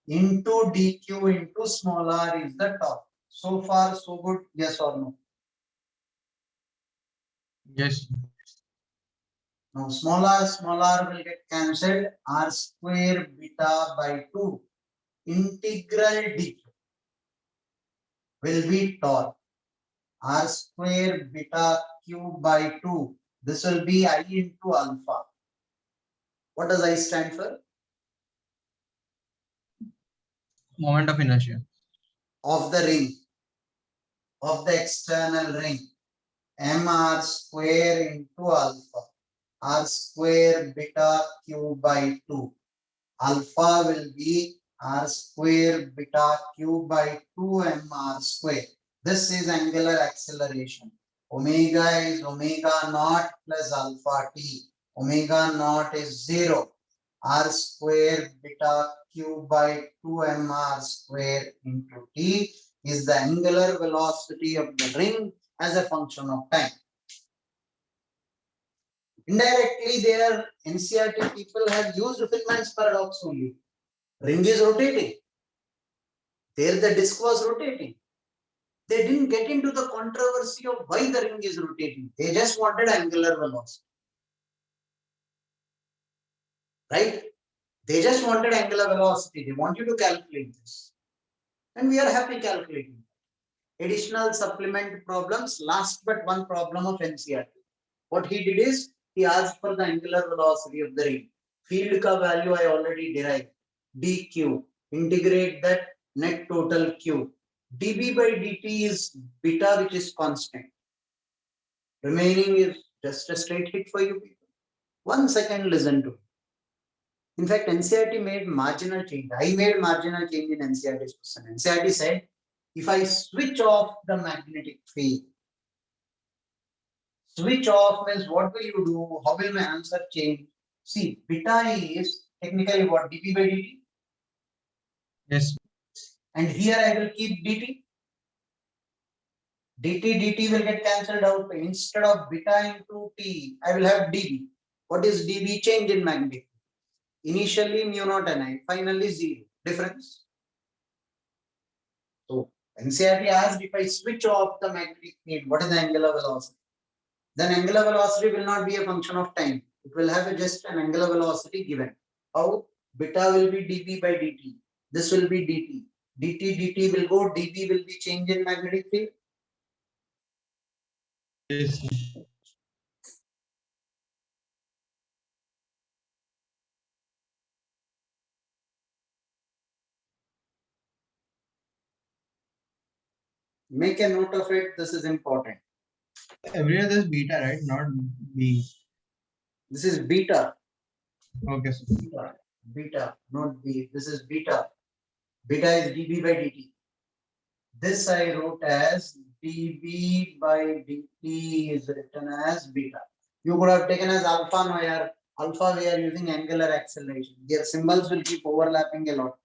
into dq into small r is the torque. So far, so good. Yes or no? Yes. Now, small r will get cancelled. R square beta by 2 integral dq will be torque. R square beta q by 2. This will be I into alpha. What does I stand for? Moment of inertia. Of the ring. of the external ring, mr square into alpha, r square beta q by 2. Alpha will be r square beta q by 2 mr square. This is angular acceleration. Omega is omega naught plus alpha t. Omega naught is 0. R square beta q by 2 mr square into t is the angular velocity of the ring as a function of time. Indirectly, their NCERT people have used Feynman's paradox only. Ring is rotating. There the disk was rotating. They didn't get into the controversy of why the ring is rotating. They just wanted angular velocity. Right? They just wanted angular velocity. They want you to calculate this. And we are happy calculating. Additional supplement problems, last but one problem of NCERT. What he did is, he asked for the angular velocity of the ring. Field ka value I already derived. dq. Integrate that, net total q. dB by dt is beta, which is constant. Remaining is just a straight hit for you people. 1 second, listen to it. In fact, NCERT made marginal change. I made marginal change in NCERT's question. NCERT said, if I switch off the magnetic field, switch off means what will you do? How will my answer change? See, beta is technically what? dP by dt. Yes. And here I will keep dt. dt will get cancelled out. Instead of beta into t, I will have dB. What is dB? Change in magnetic. Initially mu naught ni, finally 0. Difference. So NCERT asked, if I switch off the magnetic field, what is the angular velocity? Then angular velocity will not be a function of time. It will have just an angular velocity given. How? Beta will be dB by dt. This will be dt. dt will go, dB will be change in magnetic field. Yes. Make a note of it. This is important. Everywhere there's beta, right? Not B. This is beta. Okay. So Beta, not B. This is beta. Beta is dB by dt. This I wrote as dB by dt is written as beta. You could have taken as alpha. No, yaar. Alpha we are using angular acceleration. Their symbols will keep overlapping a lot.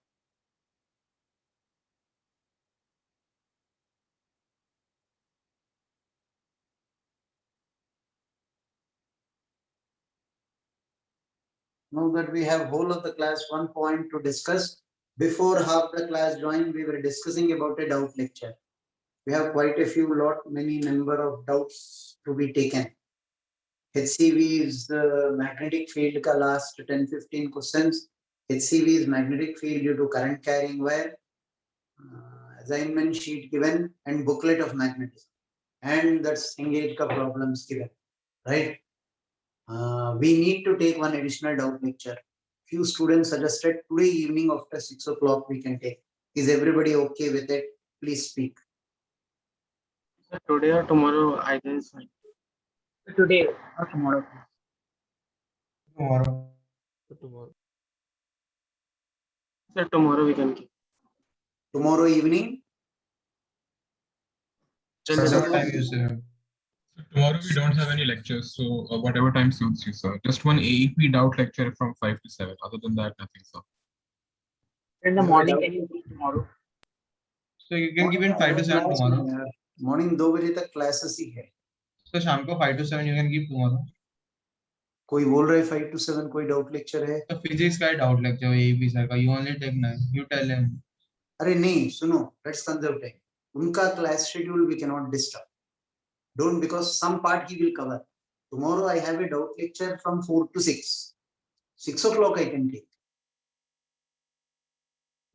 Now that we have whole of the class, one point to discuss. Before half the class joined, we were discussing about a doubt lecture. We have quite a few many number of doubts to be taken. HCV is the magnetic field ka last 10-15 questions. HCV is magnetic field due to current carrying wire. Assignment sheet given and booklet of magnetism. And that's engage ka problems given. Right? We need to take one additional doubt lecture. Few students suggested today evening after 6 o'clock we can take. Is everybody okay with it? Please speak. Sir, today or tomorrow, either is fine. Today or tomorrow. tomorrow. Tomorrow. Sir, tomorrow we can keep. Tomorrow evening? Till Whatever seven. time you say. So tomorrow we don't have any lectures, so whatever time suits you, sir. Just one AEP doubt lecture from 5 to 7. Other than that, nothing, sir. In the morning, can you keep tomorrow? So you can give in 5 to 7 tomorrow. Morning 2 बजे तक classes ही है. So शाम को 5 to 7 you can give tomorrow. कोई बोल रहा है 5 to 7 कोई doubt lecture है. So physics का doubt lecture AEP sir का. You only take 9. You tell him. अरे नहीं सुनो, let's conserve time. उनका class schedule we cannot disturb. Don't, because some part he will cover. Tomorrow I have a doubt lecture from 4 to 6. 6 o'clock I can take.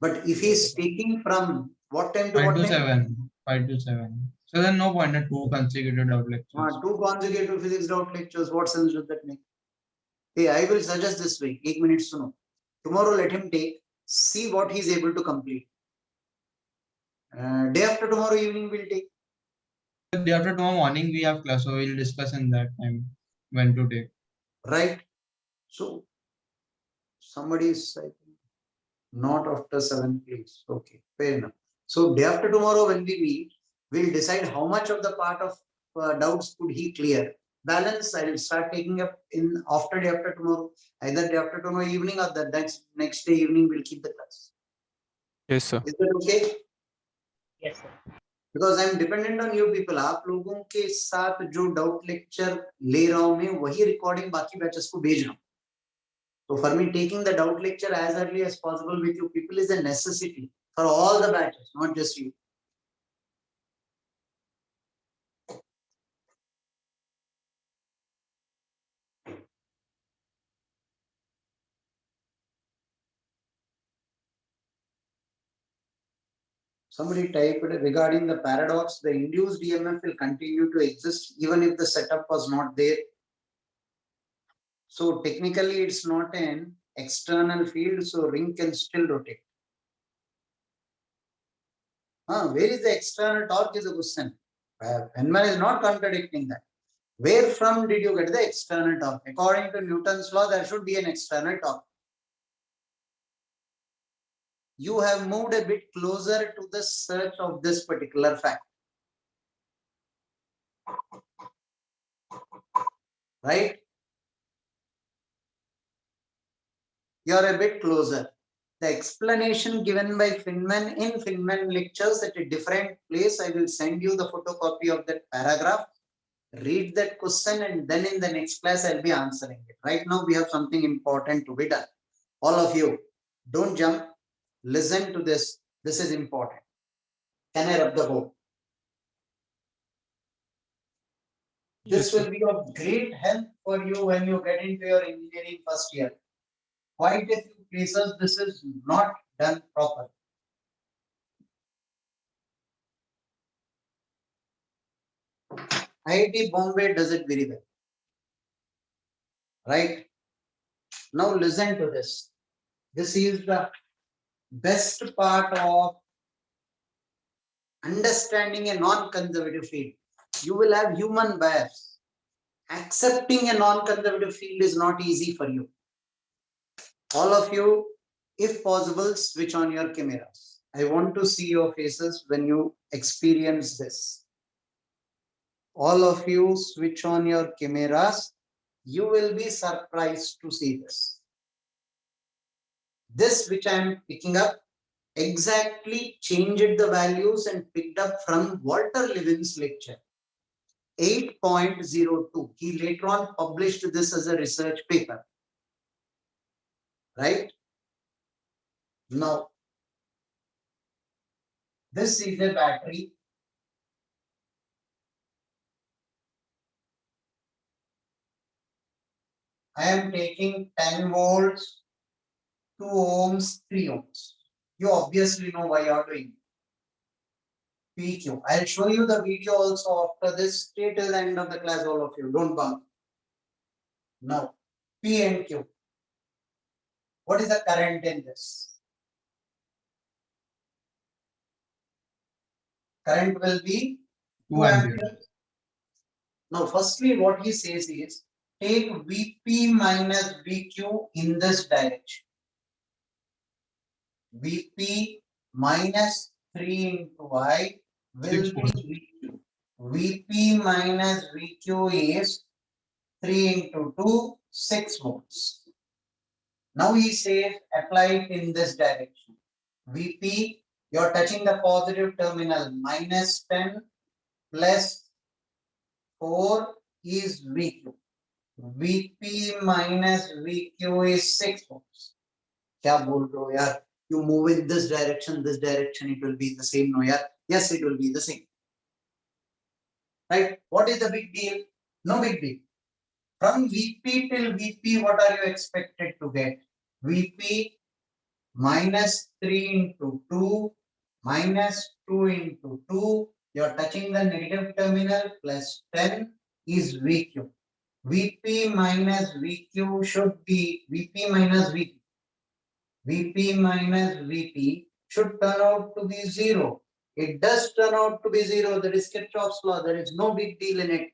But if he is taking from what time to 5 what to time? 7. 5 to 7. So then no point at 2 consecutive doubt lectures. 2 consecutive physics doubt lectures. What sense does that make? Hey, I will suggest this way. 1 minute suno. Tomorrow let him take. See what he is able to complete. Day after tomorrow evening we'll take. Day after tomorrow morning we have class, so we'll discuss in that time when to take. Right? So somebody is citing not after 7, please. Okay, fair enough. So day after tomorrow when we meet, we'll decide how much of the part of doubts could he clear. Balance I will start taking up in after day after tomorrow, either day after tomorrow evening or the next day evening we'll keep the class. Yes, sir. Is that okay? Yes, sir. Because I'm dependent on you people. आप लोगों के साथ जो doubt lecture ले रहा हूं मैं वही रिकॉर्डिंग बाकी बैचेस को भेज रहा हूं. So for me taking the doubt lecture as early as possible with you people is a necessity for all the batches, not just you. Somebody typed regarding the paradox, the induced EMF will continue to exist even if the setup was not there. So technically it's not an external field, so ring can still rotate. Where is the external torque is a question. Feynman is not contradicting that. Where from did you get the external torque? According to Newton's law, there should be an external torque. You have moved a bit closer to the search of this particular fact. Right? You are a bit closer. The explanation given by Feynman in Feynman lectures at a different place, I will send you the photocopy of that paragraph. Read that question and then in the next class I'll be answering it. Right now we have something important to be done. All of you, don't jump. Listen to this. This is important. Can I rub the board? This will be of great help for you when you get into your engineering first year. Quite a few places this is not done properly. IIT Bombay does it very well. Right? Now listen to this. This is the best part of understanding a non-conservative field. You will have human bias. Accepting a non-conservative field is not easy for you. All of you, if possible, switch on your cameras. I want to see your faces when you experience this. All of you switch on your cameras. You will be surprised to see this. This which I am picking up exactly changed the values and picked up from Walter Levin's lecture 8.02. He later on published this as a research paper. Right? Now, this is a battery. I am taking 10 volts, 2 ohms, 3 ohms. You obviously know why you are doing it. PQ. I'll show you the video also after this. Stay till the end of the class, all of you. Don't bunk. Now, P and Q. What is the current in this? Current will be 2 amperes. Now, firstly, what he says is take Vp minus Vq in this direction. Vp minus 3 into I will be Vq. Vp minus Vq is 3 into 2, 6 volts. Now he says apply it in this direction. Vp, you are touching the positive terminal, minus 10 plus 4 is Vq. Vp minus Vq is 6 volts. क्या बोल रहे हो यार? You move in this direction, it will be the same. No, yeah. Yes, it will be the same. Right? What is the big deal? No big deal. From Vp till Vp, what are you expected to get? Vp minus 3 into 2 minus 2 into 2. You are touching the negative terminal plus 10 is Vq. Vp minus Vq should be Vp minus Vp. Vp minus Vp should turn out to be 0. It does turn out to be 0. That is Kirchhoff's law. There is no big deal in it.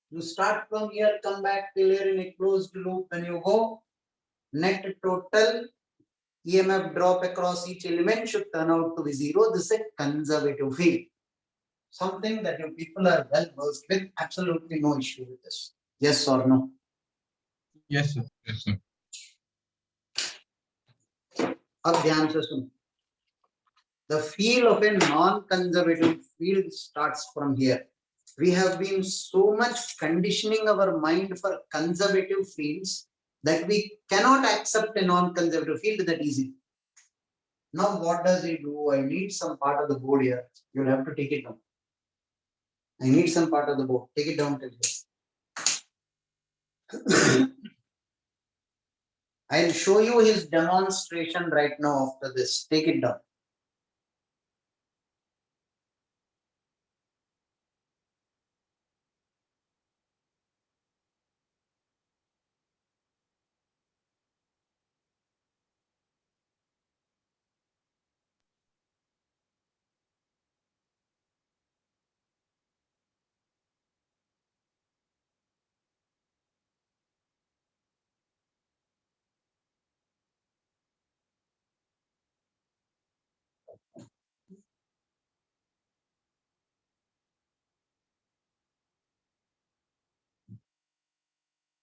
You start from here, come back till here in a closed loop. When you go, net total EMF drop across each element should turn out to be 0. This is a conservative field. Something that you people are well versed with. Absolutely no issue with this. Yes or no? Yes, sir. Yes, sir. अब ध्यान से सुनो. The feel of a non-conservative field starts from here. We have been so much conditioning our mind for conservative fields that we cannot accept a non-conservative field that easily. Now what does he do? I need some part of the board here. You'll have to take it down. I need some part of the board. Take it down till here. I'll show you his demonstration right now after this. Take it down.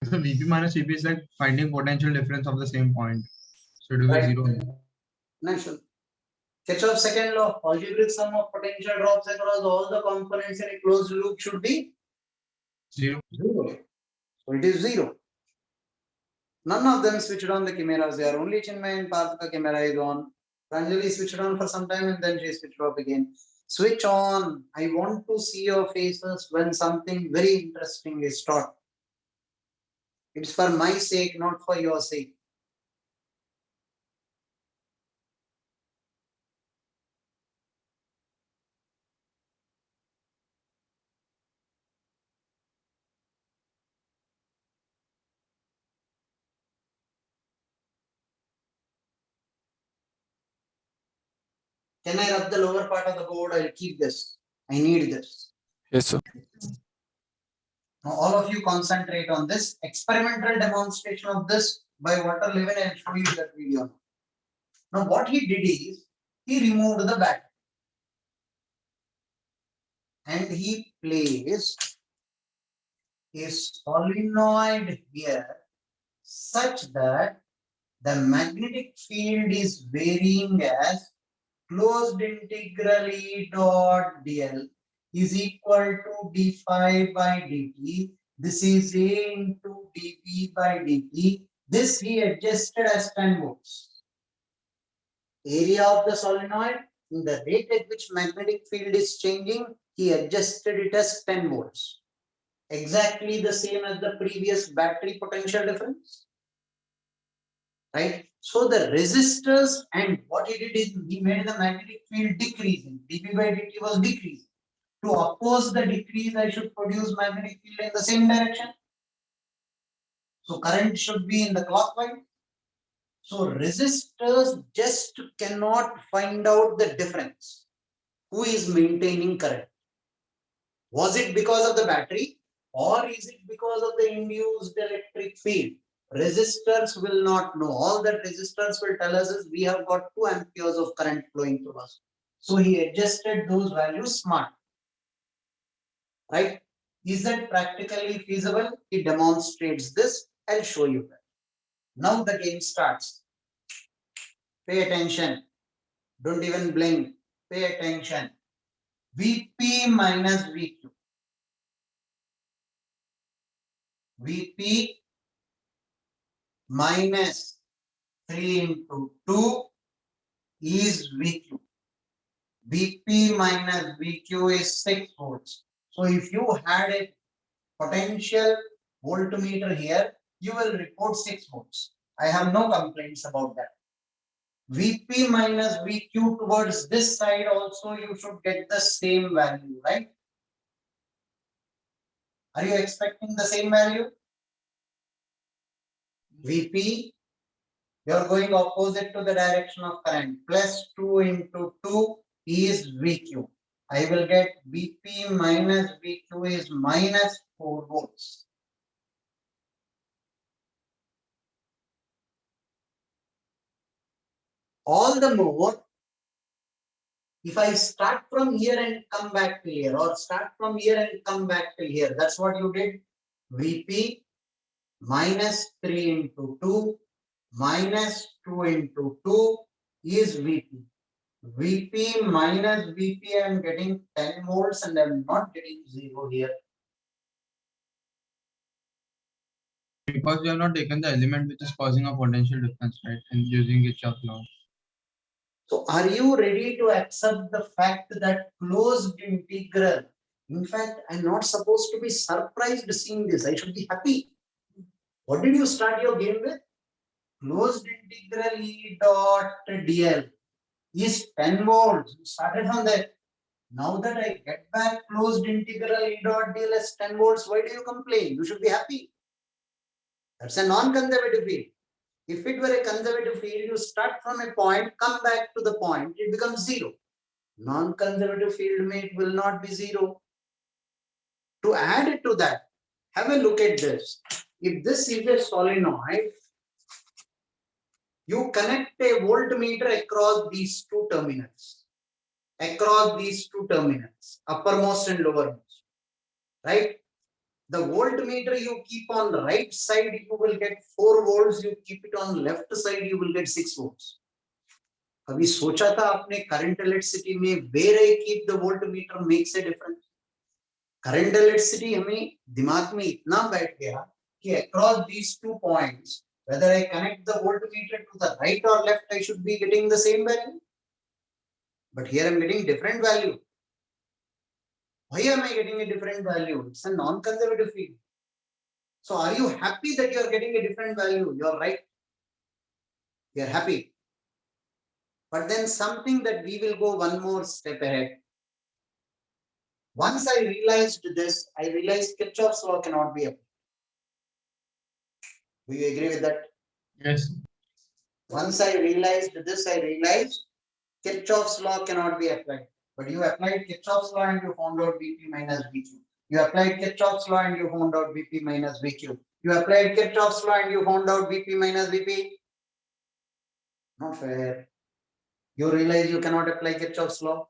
So VP minus VP is like finding potential difference of the same point. So it will be Right. 0. Nice. Kirchhoff's second law, algebraic sum of potential drops across all the components in a closed loop should be 0. 0. So it is 0. None of them switched on the cameras. They are only Chinmay and Parth's camera is on. Pranjali switched on for some time and then she switched off again. Switch on. I want to see your faces when something very interesting is taught. It's for my sake, not for your sake. Can I rub the lower part of the board? I'll keep this. I need this. Yes, sir. Now all of you concentrate on this experimental demonstration of this by water level. I'll show you that video. Now what he did is he removed the battery and he placed a solenoid here such that the magnetic field is varying as closed integral E dot dl is equal to d phi by dt. This is A into dP by dt. This he adjusted as 10 volts. Area of the solenoid, in the rate at which magnetic field is changing, he adjusted it as 10 volts. Exactly the same as the previous battery potential difference. Right? So the resistors, and what he did is he made the magnetic field decreasing. dP by dt was decreasing. To oppose the decrease, I should produce magnetic field in the same direction. So current should be in the clockwise. So resistors just cannot find out the difference. Who is maintaining current? Was it because of the battery or is it because of the induced electric field? Resistors will not know. All that resistors will tell us is we have got 2 amperes of current flowing through us. So he adjusted those values smart. Right? Is that practically feasible? He demonstrates this. I'll show you that. Now the game starts. Pay attention. Don't even blink. Pay attention. Vp minus Vq. Vp minus 3 into 2 is Vq. Vp minus Vq is 6 volts. So if you had a potential voltmeter here, you will report 6 volts. I have no complaints about that. Vp minus Vq towards this side also you should get the same value, right? Are you expecting the same value? Vp, you are going opposite to the direction of current. Plus 2 into 2 is VQ. I will get VP minus VQ is minus 4 volts. All the more, if I start from here and come back to here, or start from here and come back to here, that's what you did. VP minus 3 into 2 minus 2 into 2 is VP. VP minus VP, I am getting 10 volts and I am not getting 0 here. Because we have not taken the element which is causing a potential difference, right? And using Kirchhoff's law. So are you ready to accept the fact that closed integral? In fact, I'm not supposed to be surprised seeing this. I should be happy. What did you start your game with? Closed integral E dot dl is 10 volts. You started from there. Now that I get back closed integral E dot dl as 10 volts, why do you complain? You should be happy. That's a non-conservative field. If it were a conservative field, you start from a point, come back to the point, it becomes 0. Non-conservative field mate will not be 0. To add it to that, have a look at this. If this is a solenoid, you connect a voltmeter across these two terminals. Uppermost and lowermost. Right? The voltmeter you keep on the right side, you will get 4 volts. You keep it on left side, you will get 6 volts. कभी सोचा था आपने current electricity में where I keep the voltmeter makes a difference? Current electricity हमें दिमाग में इतना बैठ गया कि across these 2 points, whether I connect the voltmeter to the right or left, I should be getting the same value. But here I'm getting different value. Why am I getting a different value? It's a non-conservative field. So are you happy that you are getting a different value? You are right. You are happy. But then something that we will go one more step ahead. Once I realized this, I realized Kirchhoff's law cannot be applied. Do you agree with that? Yes. Once I realized this, I realized Kirchhoff's law cannot be applied. But you applied Kirchhoff's law and you found out Vp minus Vq. You applied Kirchhoff's law and you found out Vp minus Vq. You applied Kirchhoff's law and you found out Vp minus Vp. Not fair. You realize you cannot apply Kirchhoff's law.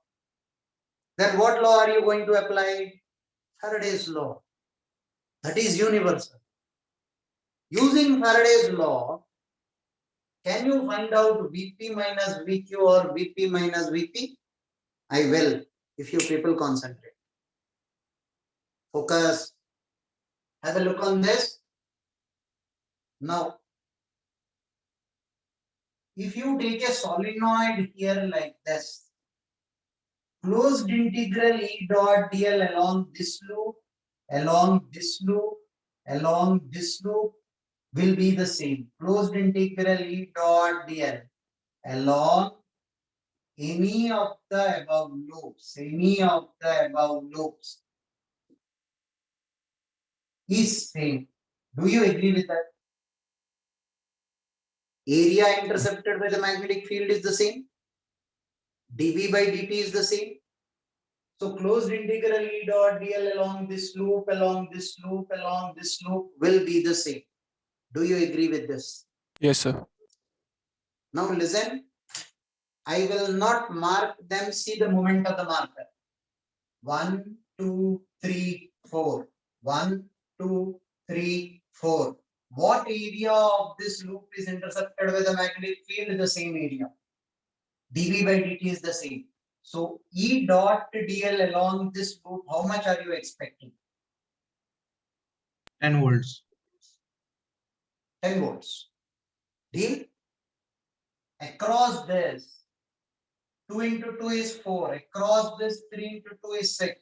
Then what law are you going to apply? Faraday's law. That is universal. Using Faraday's law, can you find out Vp minus Vq or Vp minus Vp? I will, if you people concentrate. Focus. Have a look on this. Now, if you take a solenoid here like this, closed integral E dot dl along this loop, along this loop, along this loop will be the same. Closed integral E dot dl along any of the above loops, is same. Do you agree with that? Area intercepted by the magnetic field is the same. dV by dt is the same. So closed integral E dot dl along this loop, along this loop, along this loop will be the same. Do you agree with this? Yes, sir. Now listen, I will not mark them. See the movement of the marker. 1, 2, 3, 4. 1, 2, 3, 4. What area of this loop is intercepted by the magnetic field? The same area. dV by dt is the same. So E dot dl along this loop, how much are you expecting? 10 volts. 10 volts. Deal? Across this, 2 into 2 is 4. Across this, 3 into 2 is 6.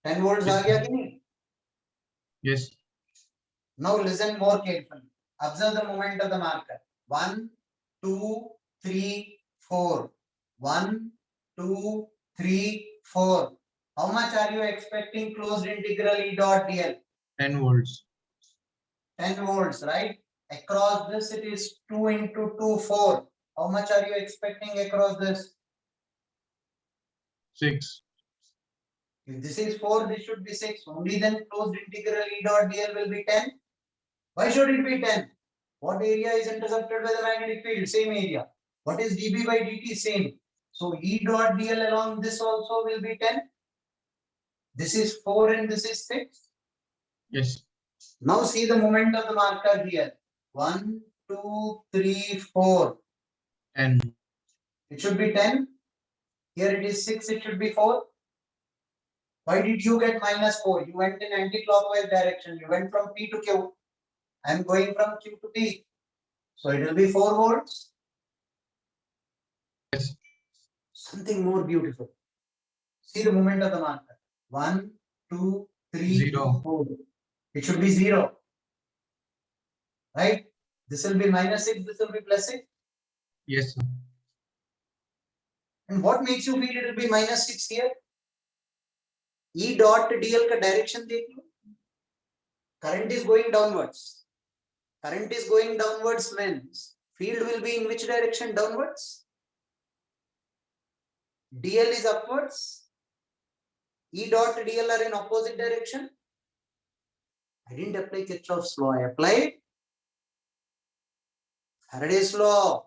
10 volts Yes. aa gaya ki nahi? Yes. Now listen more carefully. Observe the movement of the marker. 1, 2, 3, 4. 1, 2, 3, 4. How much are you expecting closed integral E dot dl? 10 volts. 10 volts, right? Across this, it is 2 into 2, 4. How much are you expecting across this? 6. If this is 4, this should be 6. Only then closed integral E dot dl will be 10. Why should it be 10? What area is intercepted by the magnetic field? Same area. What is dB by dt? Same. So E dot dl along this also will be 10. This is 4 and this is 6. Yes. Now see the moment of the marker here. 1, 2, 3, 4. 10. It should be 10. Here it is 6. It should be 4. Why did you get minus 4? You went in anti-clockwise direction. You went from P to Q. I am going from Q to P. So it will be 4 volts. Yes. Something more beautiful. See the moment of the marker. 1, 2, 3, 0. 4. It should be 0. Right? This will be minus 6. This will be plus 6. Yes, sir. And what makes you feel it will be minus 6 here? E dot dl का direction देख लो. Current is going downwards. Current is going downwards means field will be in which direction? Downwards. dl is upwards. E dot dl are in opposite direction. I didn't apply Kirchhoff's law. I applied Faraday's law.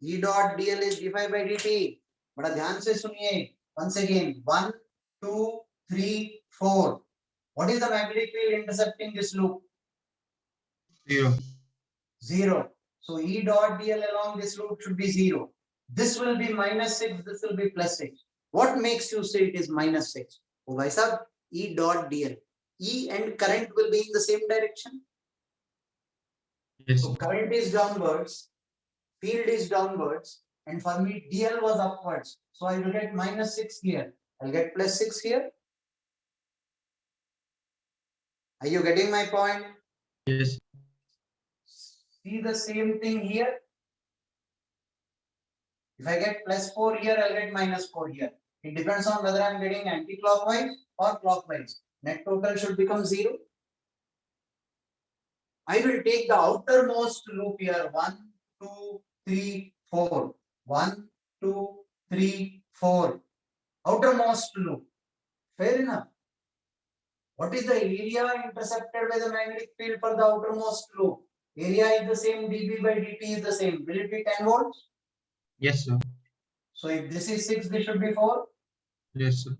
E dot dl is d phi by dt. बड़ा ध्यान से सुनिए. Once again, 1, 2, 3, 4. What is the magnetic field intercepting this loop? 0. 0. So E dot dl along this loop should be 0. This will be minus 6. This will be plus 6. What makes you say it is minus 6? Oh, bhai sahab, E dot dl. E and current will be in the same direction. Yes. So current is downwards, field is downwards, and for me dl was upwards. So I will get minus 6 here. I'll get plus 6 here. Are you getting my point? Yes. See the same thing here. If I get plus 4 here, I'll get minus 4 here. It depends on whether I'm getting anti-clockwise or clockwise. Net total should become 0. I will take the outermost loop here. 1, 2, 3, 4. 1, 2, 3, 4. Outermost loop. Fair enough. What is the area intercepted by the magnetic field for the outermost loop? Area is the same, dB by dt is the same. Will it be 10 volts? Yes, sir. So if this is 6, this should be 4. Yes, sir.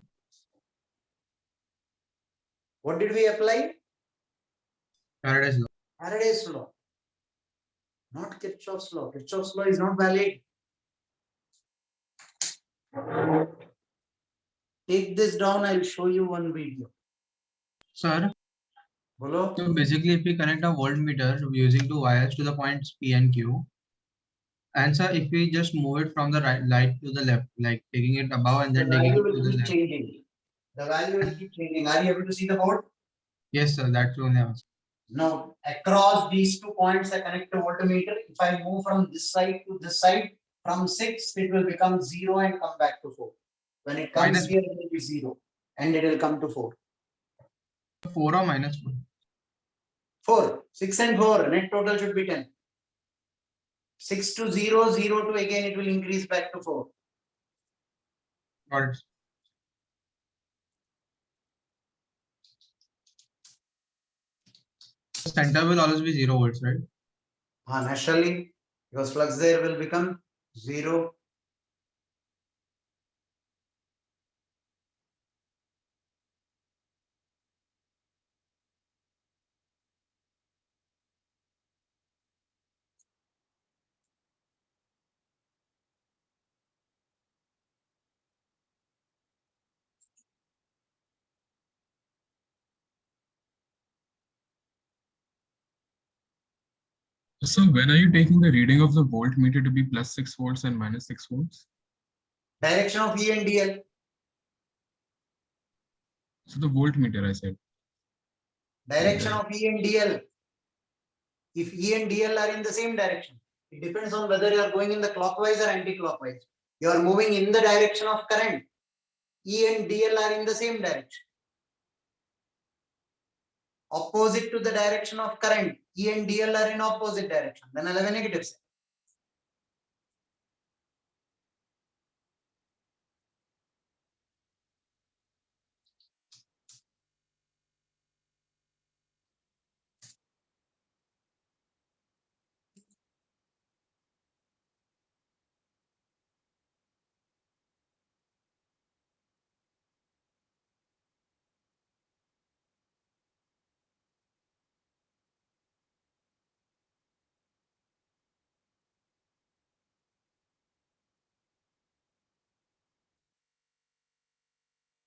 What did we apply? Faraday's law. Faraday's law. Not Kirchhoff's law. Kirchhoff's law is not valid. Take this down, I'll show you one video. Sir, Bolo? so basically if we connect a voltmeter using two wires to the points P and Q, and sir, if we just move it from the right light to the left, like taking it above and The then taking value it to will the keep left. changing. The value will keep changing. Are you able to see the board? Yes, sir, that's only I was. Now, across these 2 points, I connect a voltmeter. If I move from this side to this side, from 6, it will become 0 and come back to 4. When it comes Minus- here, it will be 0 and it will come to 4. 4 or minus 4? 4. 6 and 4. Net total should be 10. 6 to 0, 0 to again, it will increase back to 4. Got it. Center will always be 0 volts, right? Naturally, because flux there will become 0. So when are you taking the reading of the voltmeter to be plus 6 volts and minus 6 volts? Direction of E and dl. So the voltmeter, I said. Direction of E and dl. If E and dl are in the same direction, it depends on whether you are going in the clockwise or anti-clockwise. You are moving in the direction of current. E and dl are in the same direction. Opposite to the direction of current, E and dl are in opposite direction. Then I'll have a negative sign.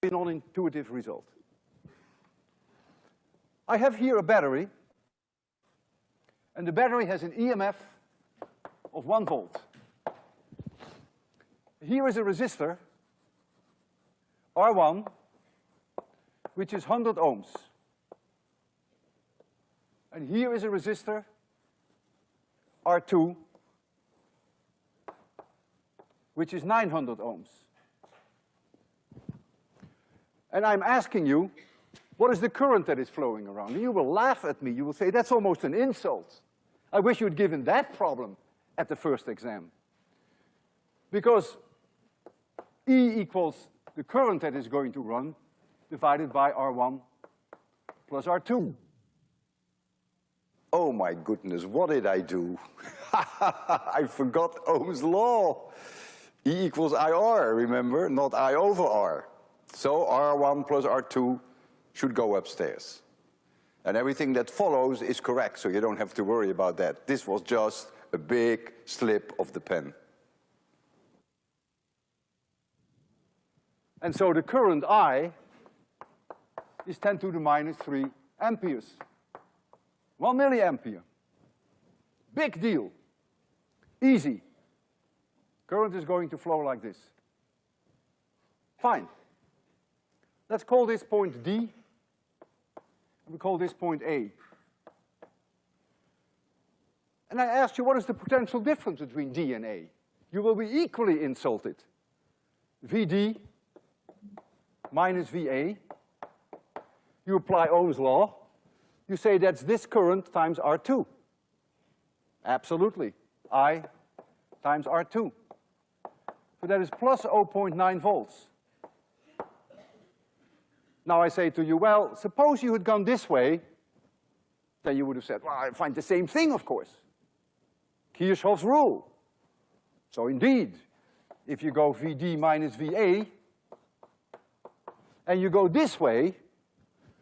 non-intuitive result. I have here a battery, and the battery has an EMF of 1 volt. Here is a resistor, R1, which is 100 ohms. And here is a resistor, R2, which is 900 ohms. And I'm asking you, what is the current that is flowing around? And you will laugh at me. You will say, that's almost an insult. I wish you'd given that problem at the first exam. Because E equals the current that is going to run divided by R1 plus R2. Oh my goodness, what did I do? I forgot Ohm's law. E equals IR, remember? Not I over R. So R1 plus R2 should go upstairs. And everything that follows is correct, so you don't have to worry about that. This was just a big slip of the pen. And so the current I is 10 to the minus 3 amperes. 1 milliampere. Big deal. Easy. Current is going to flow like this. Fine. Let's call this point D, and we call this point A. And I asked you, what is the potential difference between D and A? You will be equally insulted. VD minus VA. You apply Ohm's law. You say that's this current times R2. Absolutely. I times R2. So that is plus 0.9 volts. Now I say to you, well, suppose you had gone this way, then you would have said, well, I find the same thing, of course. Kirchhoff's rule. So indeed, if you go VD minus VA, and you go this way,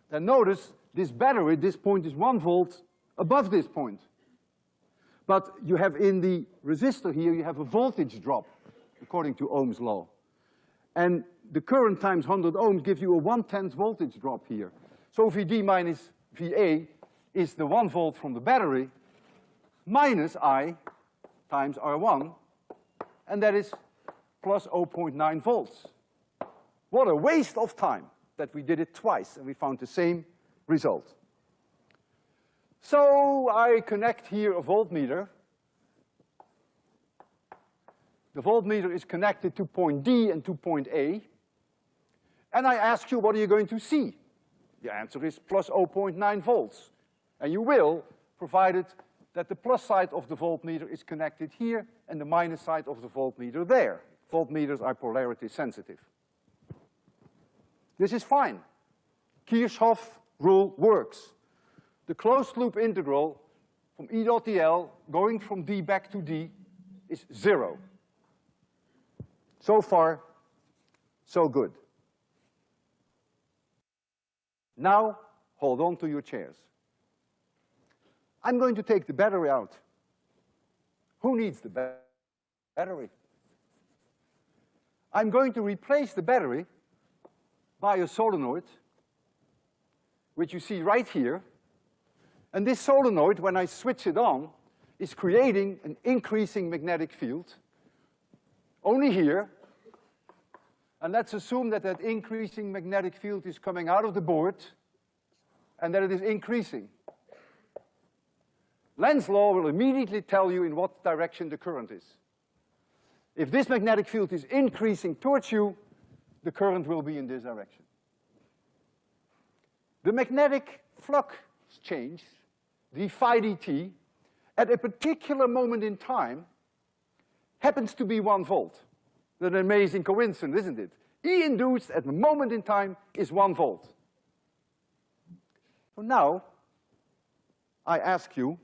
then notice this battery, this point is 1 volt above this point. But you have in the resistor here, you have a voltage drop, according to Ohm's law. And the current times 100 ohms gives you a 1/10 voltage drop here. So VD minus VA is the 1 volt from the battery minus I times R1, and that is plus 0.9 volts. What a waste of time that we did it twice and we found the same result. So I connect here a voltmeter. The voltmeter is connected to point D and to point A. And I ask you, what are you going to see? The answer is plus 0.9 volts. And you will, provided that the plus side of the voltmeter is connected here and the minus side of the voltmeter there. Voltmeters are polarity sensitive. This is fine. Kirchhoff rule works. The closed loop integral from E dot dl going from D back to D is 0. So far, so good. Now, hold on to your chairs. I'm going to take the battery out. Who needs the battery? I'm going to replace the battery by a solenoid, which you see right here. And this solenoid, when I switch it on, is creating an increasing magnetic field, only here. And let's assume that that increasing magnetic field is coming out of the board and that it is increasing. Lenz's law will immediately tell you in what direction the current is. If this magnetic field is increasing towards you, the current will be in this direction. The magnetic flux change, d phi dt, at a particular moment in time happens to be 1 volt. An amazing coincidence, isn't it? E induced at the moment in time is 1 volt. So now, I ask you,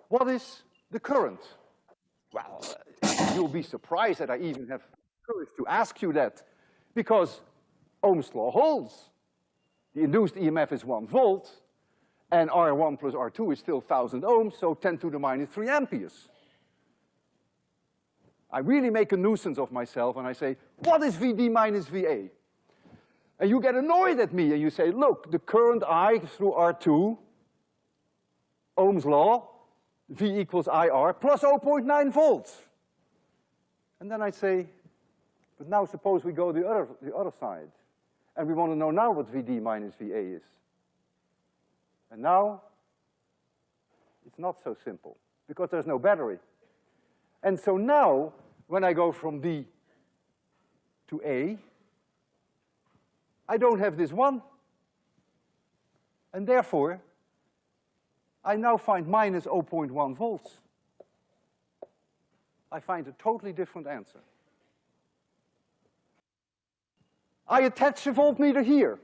what is the current? Well, you'll be surprised that I even have courage to ask you that, because Ohm's law holds. The induced EMF is 1 volt, and R1 plus R2 is still 1000 ohms, so 10 to the minus 3 amperes. I really make a nuisance of myself and I say, what is VD minus VA? And you get annoyed at me and you say, look, the current I through R2, Ohm's law, V equals IR plus 0.9 volts. And then I say, but now suppose we go the other side. And we want to know now what VD minus VA is. And now, it's not so simple, because there's no battery. And so now, when I go from D to A, I don't have this one. And therefore, I now find minus 0.1 volts. I find a totally different answer. I attach a voltmeter here.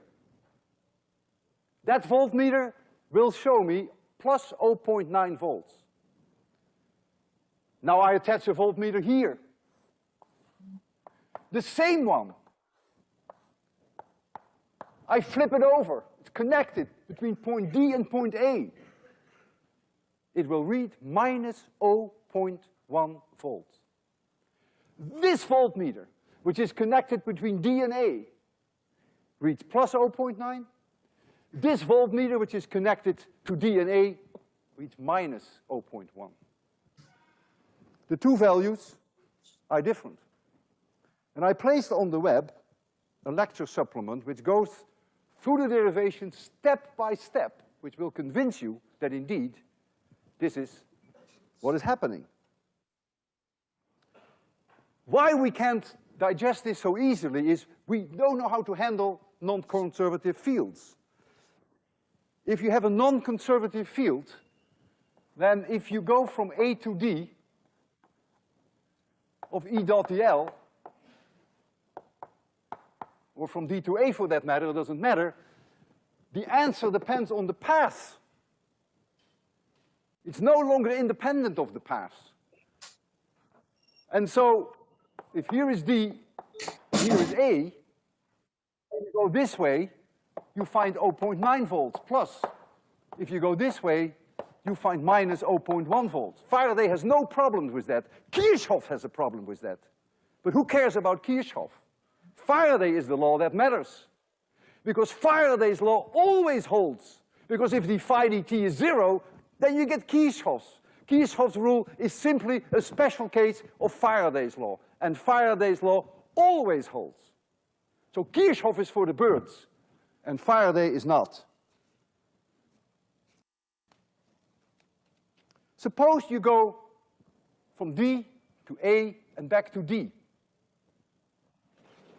That voltmeter will show me plus 0.9 volts. Now I attach a voltmeter here. The same one. I flip it over. It's connected between point D and point A. It will read minus 0.1 volts. This voltmeter, which is connected between D and A, reads plus 0.9. This voltmeter, which is connected to D and A, reads minus 0.1. The two values are different. And I placed on the web a lecture supplement which goes through the derivation step by step, which will convince you that indeed this is what is happening. Why we can't digest this so easily is we don't know how to handle non-conservative fields. If you have a non-conservative field, then if you go from A to D of E dot dl, or from D to A for that matter, it doesn't matter, the answer depends on the path. It's no longer independent of the path. And so, if here is D, here is A, and you go this way, you find 0.9 volts plus. If you go this way, you find minus 0.1 volts. Faraday has no problem with that. Kirchhoff has a problem with that. But who cares about Kirchhoff? Faraday is the law that matters. Because Faraday's law always holds. Because if the phi dt is 0, then you get Kirchhoff's. Kirchhoff's rule is simply a special case of Faraday's law. And Faraday's law always holds. So Kirchhoff is for the birds, and Faraday is not. Suppose you go from D to A and back to D.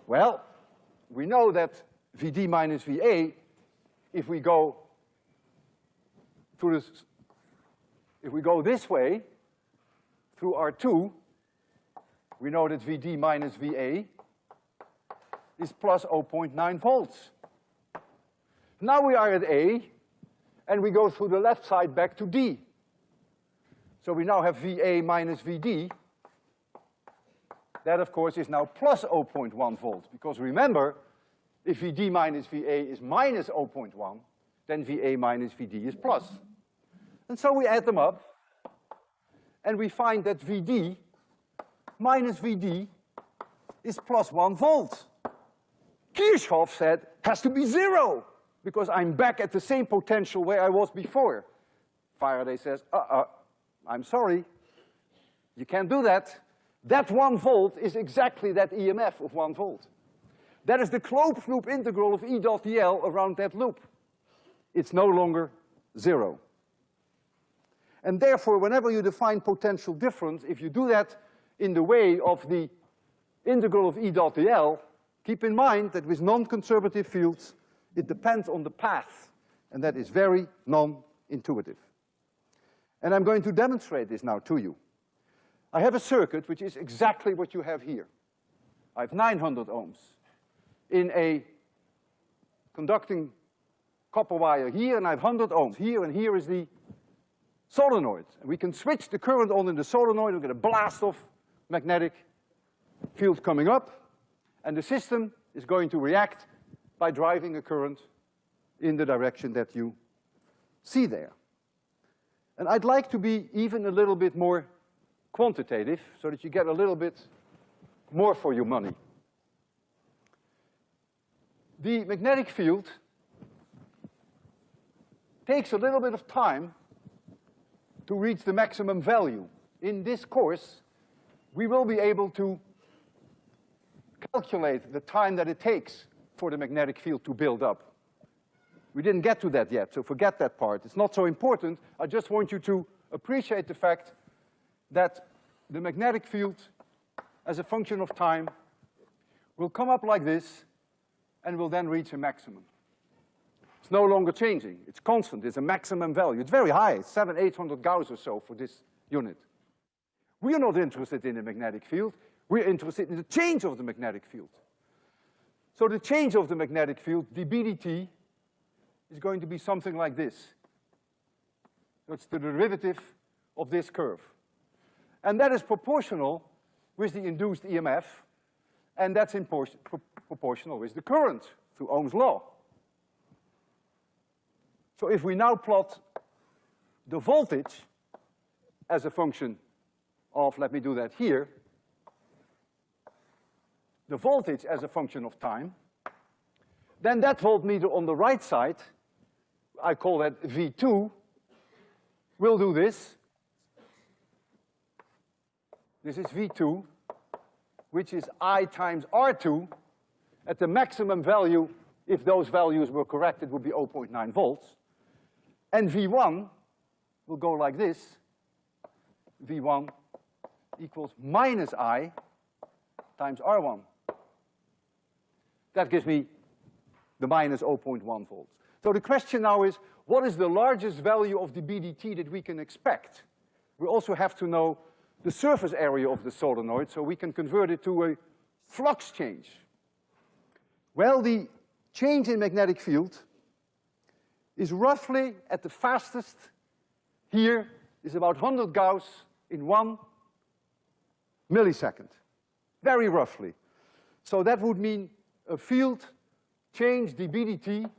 Well, we know that Vd minus Va, if we go through this, if we go this way through R2, we know that Vd minus Va is plus 0.9 volts. Now we are at A, and we go through the left side back to D. So we now have Va minus Vd. That, of course, is now plus 0.1 volts, because remember, if Vd minus Va is minus 0.1, then Va minus Vd is plus. And so we add them up, and we find that Vd minus Vd is plus 1 volt. Kirchhoff said, has to be 0, because I'm back at the same potential where I was before. Faraday says, I'm sorry, you can't do that. That 1 volt is exactly that EMF of 1 volt. That is the closed loop integral of E dot dl around that loop. It's no longer 0. And therefore, whenever you define potential difference, if you do that in the way of the integral of E dot dl, keep in mind that with non-conservative fields, it depends on the path, and that is very non-intuitive. And I'm going to demonstrate this now to you. I have a circuit which is exactly what you have here. I have 900 ohms in a conducting copper wire here, and I have 100 ohms here, and here is the solenoid. And we can switch the current on in the solenoid, we get a blast of magnetic field coming up, and the system is going to react by driving a current in the direction that you see there. And I'd like to be even a little bit more quantitative so that you get a little bit more for your money. the magnetic field takes a little bit of time to reach the maximum value. In this course, we will be able to calculate the time that it takes for the magnetic field to build up. We didn't get to that yet, so forget that part. It's not so important. I just want you to appreciate the fact that the magnetic field, as a function of time, will come up like this and will then reach a maximum. It's no longer changing. It's constant. It's a maximum value. It's very high. It's 700-800 Gauss or so for this unit. We are not interested in the magnetic field. We're interested in the change of the magnetic field. So the change of the magnetic field, dB dt, is going to be something like this. So it's the derivative of this curve. And that is proportional with the induced EMF, and that's proportional with the current through Ohm's law. So if we now plot the voltage as a function of, let me do that here, the voltage as a function of time, then that voltmeter on the right side, I call that V2, will do this. This is V2, which is I times R2. At the maximum value, if those values were correct, it would be 0.9 volts. And V1 will go like this. V1 equals minus I times R1. That gives me the minus 0.1 volts. So the question now is, what is the largest value of the dB/dt that we can expect? We also have to know the surface area of the solenoid, so we can convert it to a flux change. Well, the change in magnetic field is roughly at the fastest here is about 100 Gauss in 1 millisecond, very roughly. So that would mean a field change dB/dt,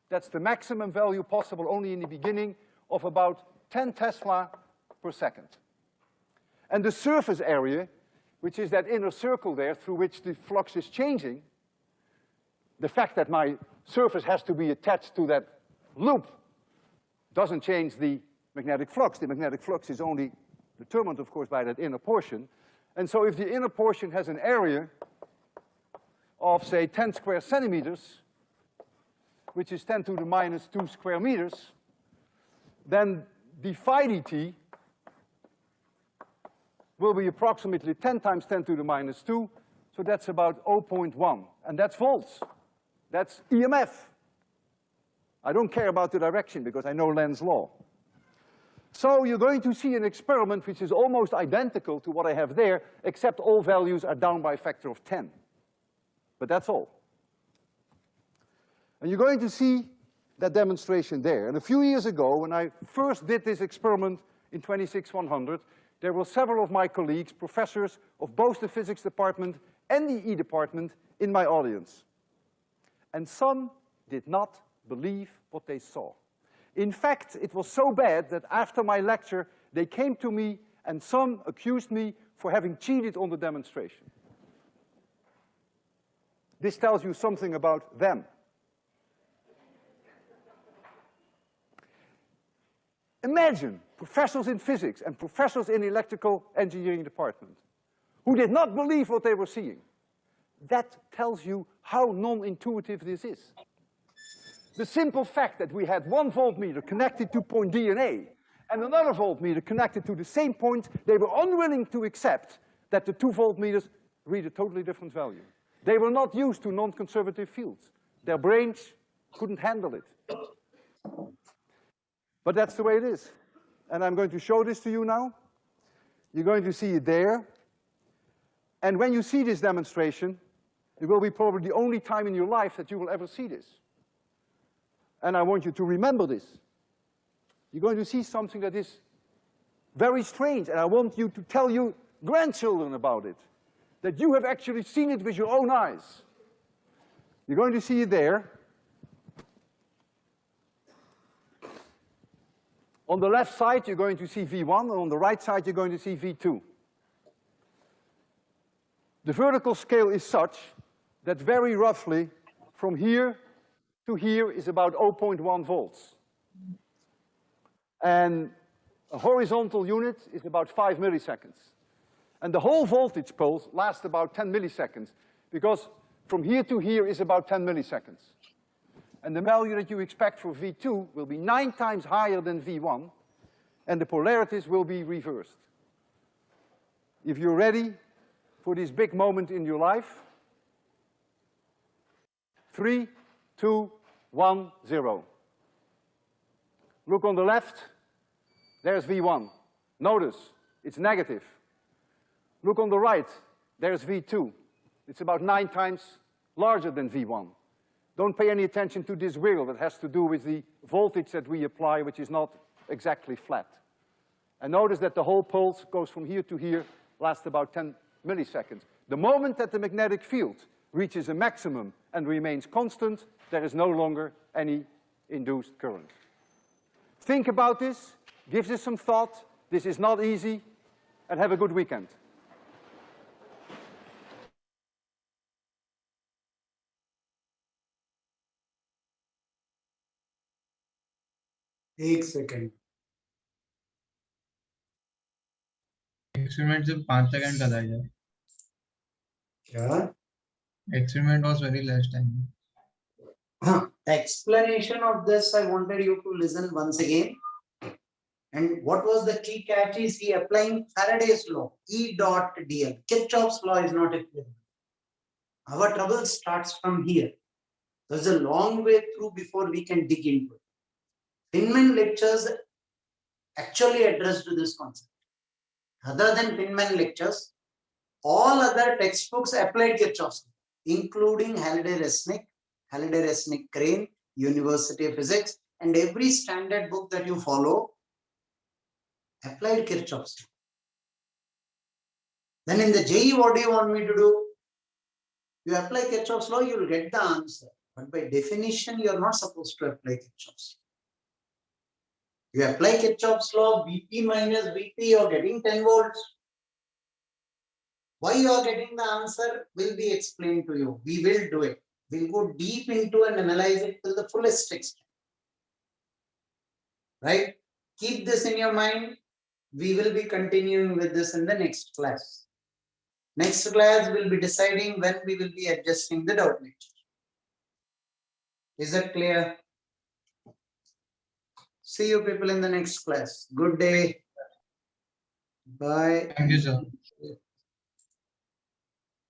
that's the maximum value possible only in the beginning, of about 10 Tesla per second. And the surface area, which is that inner circle there through which the flux is changing, the fact that my surface has to be attached to that loop doesn't change the magnetic flux. The magnetic flux is only determined, of course, by that inner portion. And so if the inner portion has an area of, say, 10 square centimeters, which is 10 to the minus 2 square meters, then the phi dt will be approximately 10 times 10 to the minus 2, so that's about 0.1, and that's volts. That's EMF. I don't care about the direction because I know Lenz's law. So you're going to see an experiment which is almost identical to what I have there, except all values are down by a factor of 10. But that's all. And you're going to see that demonstration there. And a few years ago, when I first did this experiment in 26100, there were several of my colleagues, professors of both the physics department and the E department, in my audience. And some did not believe what they saw. In fact, it was so bad that after my lecture, they came to me and some accused me for having cheated on the demonstration. This tells you something about them. Imagine professors in physics and professors in electrical engineering department who did not believe what they were seeing. That tells you how non-intuitive this is. The simple fact that we had one voltmeter connected to point D and A and another voltmeter connected to the same point, they were unwilling to accept that the two voltmeters read a totally different value. They were not used to non-conservative fields. Their brains couldn't handle it. But that's the way it is. And I'm going to show this to you now. You're going to see it there. And when you see this demonstration, it will be probably the only time in your life that you will ever see this. And I want you to remember this. You're going to see something that is very strange, and I want you to tell your grandchildren about it, that you have actually seen it with your own eyes. You're going to see it there. On the left side, you're going to see V1, and on the right side, you're going to see V2. The vertical scale is such that very roughly, from here to here is about 0.1 volts. And a horizontal unit is about 5 milliseconds. And the whole voltage pulse lasts about 10 milliseconds, because from here to here is about 10 milliseconds. And the value that you expect for V2 will be 9 times higher than V1, and the polarities will be reversed. If you're ready for this big moment in your life, 3, 2, 1, 0. Look on the left, there's V1. Notice, it's negative. Look on the right, there's V2. It's about 9 times larger than V1. Don't pay any attention to this wiggle. That has to do with the voltage that we apply, which is not exactly flat. And notice that the whole pulse goes from here to here, lasts about 10 milliseconds. The moment that the magnetic field reaches a maximum and remains constant, there is no longer any induced current. Think about this, give this some thought. This is not easy, and have a good weekend. एक second Experiment सिर्फ 5 second का था यार. क्या Experiment was very less time. The explanation of this I wanted you to listen once again. And what was the key catch is he applying Faraday's law, E dot dl. Kirchhoff's law is not applicable. Our trouble starts from here. There's a long way through before we can dig into it. Feynman lectures actually addressed this concept. Other than Feynman lectures, all other textbooks applied Kirchhoff's law, including Halliday-Resnick Crane, University of Physics, and every standard book that you follow applied Kirchhoff's law. Then in the JEE, what do you want me to do? You apply Kirchhoff's law, you will get the answer. But by definition, you are not supposed to apply Kirchhoff's law. You apply Kirchhoff's law, Vp minus Vp, you are getting 10 volts. Why you are getting the answer will be explained to you. We will do it. We'll go deep into and analyze it to the fullest extent. Right? Keep this in your mind. We will be continuing with this in the next class. Next class, we'll be deciding when we will be adjusting the doubt lecture. Is that clear? See you people in the next class. Good day. Bye. Thank you, sir.